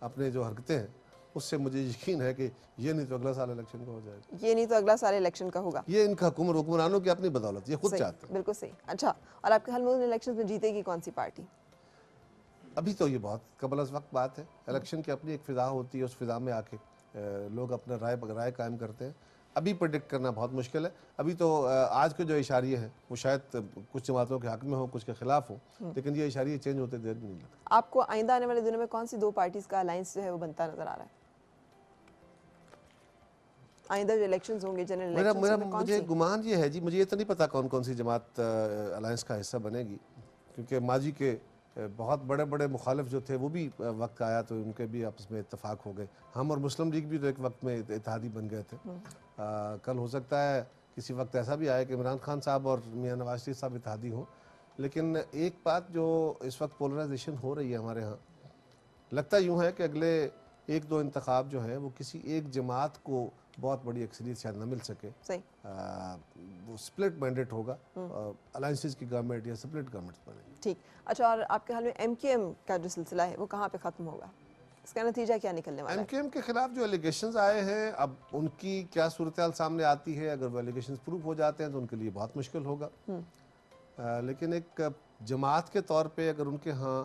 अपने जो हरकतें हैं उससे मुझे यकीन है कि ये नहीं तो अगला साल इलेक्शन का हो जाएगा। ये नहीं तो अगला साल इलेक्शन का होगा। ये इनका हुक्मरानों की अपनी बदौलत, ये खुद सही, चाहते हैं। बिल्कुल सही। अच्छा, और आपके हाल में उन इलेक्शन में जीतेगी कौन सी पार्टी? अभी तो ये बहुत कबल अज़ वक्त बात है। इलेक्शन की अपनी एक फ़िज़ा होती है, उस फ़िज़ा में आके लोग अपना राय कायम करते हैं। अभी प्रेडिक्ट करना बहुत मुश्किल है। अभी तो आज के जो इशारे हैं वो शायद कुछ जमातों के हक में हो, कुछ के खिलाफ हो, लेकिन ये इशारे चेंज होते देर भी नहीं लगता। आपको आइंदा आने वाले दिनों में कौन सी दो पार्टीज का अलायंस जो है वो बनता नजर आ रहा है? आइंदा जो इलेक्शंस होंगे, जनरल इलेक्शंस में कौन मुझे सी? गुमान ये है जी, मुझे ये तो नहीं पता कौन कौन सी जमात अलायंस का हिस्सा बनेगी, क्योंकि माजी के बहुत बड़े बड़े मुखालिफ जो थे वो भी वक्त आया तो उनके भी आपस में इत्तेफाक हो गए। हम और मुस्लिम लीग भी तो एक वक्त में इत्तेहादी बन गए थे। कल हो सकता है किसी वक्त ऐसा भी आए कि इमरान खान साहब और मियां नवाज शरीफ साहब इत्तेहादी हों। लेकिन एक बात जो इस वक्त पोलराइजेशन हो रही है हमारे यहाँ, लगता यूँ है कि अगले 1-2 इंतखाब जो है वो किसी एक जमात को बहुत बड़ी अक्सरियत शायद न मिल सके। सही। वो स्प्लिट मैंडेट होगा, अलायंसेस की गवर्नमेंट या स्प्लिट गवर्नमेंट्स बनेंगी। ठीक। अच्छा, और आपके हाल में एमकेएम का जो सिलसिला है वो कहाँ पे ख़त्म होगा? इसका नतीजा क्या निकलने वाला है? एमकेएम के खिलाफ जो एलिगेशंस आए हैं, अब उनकी क्या सूरत हाल सामने आती है, अगर वो एलिगेशंस प्रूव हो जाते हैं तो उनके लिए बहुत मुश्किल होगा। लेकिन एक जमात के तौर पे अगर उनके यहाँ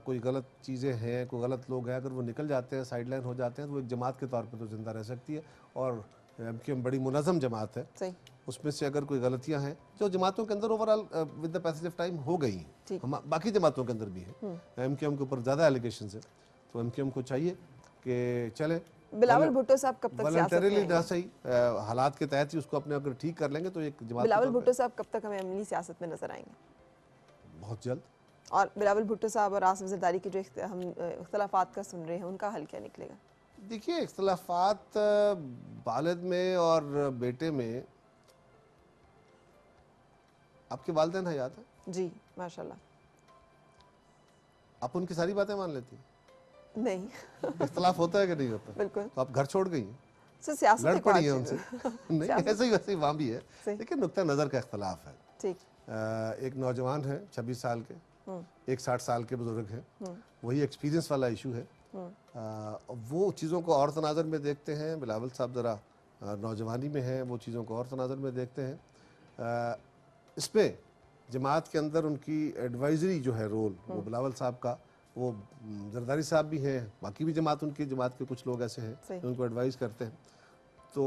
कोई गलत चीज़ें हैं, कोई गलत लोग हैं, अगर वो निकल जाते हैं, साइडलाइन हो जाते हैं, तो वो एक जमात के तौर पे तो जिंदा रह सकती है। और एमकेएम बड़ी मुनज़्ज़म जमात है, सही। उसमें से अगर कोई गलतियां हैं जो जमातों के अंदर overall with the passage of time हो गई हैं, हम बाकी जमातों के अंदर भी है, एमकेएम के ऊपर ज़्यादा एलिगेशन है, तो एमकेएम को चाहिए कि चले बिलावल भुट्टो साहब कब तक सियासत में वॉलंटरीली आएंगे? ना सही, हालात के तहत ही उसको अपने अगर ठीक कर लेंगे तो एक जमात के बिलावल तौर पे भुट्टो साहब कब तक हमें अमली सियासत में नजर आएंगे? बहुत जल्द। और बिलावल भुट्टो साहब और आसिफ जरदारी की जो हम इख्तलाफात का सुन रहे हैं, उनका हल क्या निकलेगा? देखिए, इख्तलाफात वालिद में और बेटे में, आपके वालिदैन हयात है? जी माशाल्लाह। आप उनकी सारी बातें मान लेती हैं? नहीं। इख्तलाफ होता है कि नहीं होता? बिल्कुल। तो आप घर छोड़ गई हैं, सर सियासत लड़ एक पड़ी और है चीज़ उनसे। है। नहीं, सियासत- ऐसे ही वैसे ही वहाँ भी है, सही। लेकिन नुक्ता नज़र का इख्तलाफ है। ठीक। एक नौजवान है 26 साल के, एक 60 साल के बुजुर्ग हैं, वही एक्सपीरियंस वाला इशू है। वो चीज़ों को और तनाज़र में देखते हैं, बिलावल साहब ज़रा नौजवानी में हैं, वो चीज़ों को और तनाज़र में देखते हैं। इसमें जमात के अंदर उनकी एडवाइजरी जो है रोल, वो बिलावल साहब का, वो जरदारी साहब भी हैं, बाकी भी जमात के कुछ लोग ऐसे हैं जो उनको एडवाइस करते हैं। तो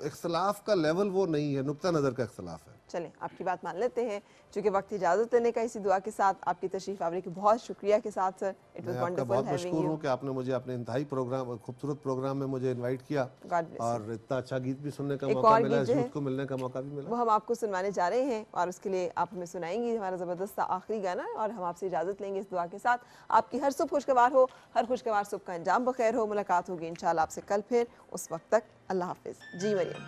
इख्तलाफ का लेवल वो नहीं है, नुक्ता नज़र का इख्तलाफ है। चलें, आपकी बात मान लेते हैं। चूँकि वक्त इजाज़त लेने का, इसी दुआ के साथ आपकी तशरीफ़ आवरी के बहुत शुक्रिया के साथ सर, इट वाज मैं आपका वंडरफुल बहुत हैविंग मशकूर यू। हूँ कि आपने मुझे अपने इंतहाई प्रोग्राम, खूबसूरत प्रोग्राम में मुझे इनवाइट किया, God bless और इतना अच्छा गीत भी सुनने का एक मौका और मिला, गीत जो है, यूथ को मिलने का मौका भी मिला। वो हम आपको सुनवाने जा रहे हैं और उसके लिए आप हमें सुनाएंगी हमारा ज़बरदस्त आखिरी गाना, और हम आपसे इजाज़त लेंगे इस दुआ के साथ, आपकी हर सुबह खुशगवार हो, हर खुशगवार सुबह का अंजाम बखैर हो। मुलाकात होगी इंशाल्लाह आपसे कल फिर, उस वक्त तक अल्लाह हाफिज़। जी मरियम।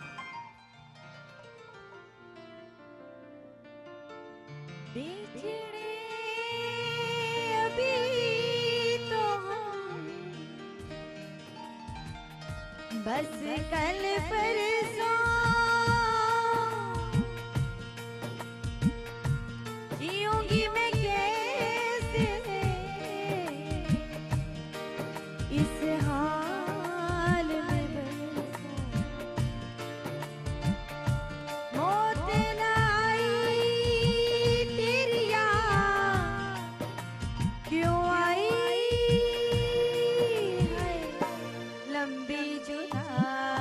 बिछड़े अभी तो हम बस कल परसों जीऊंगी मैं कैसे इस हाल में बरसों मौत न आई तेरी याद क्यों आई है लंबी जुदाई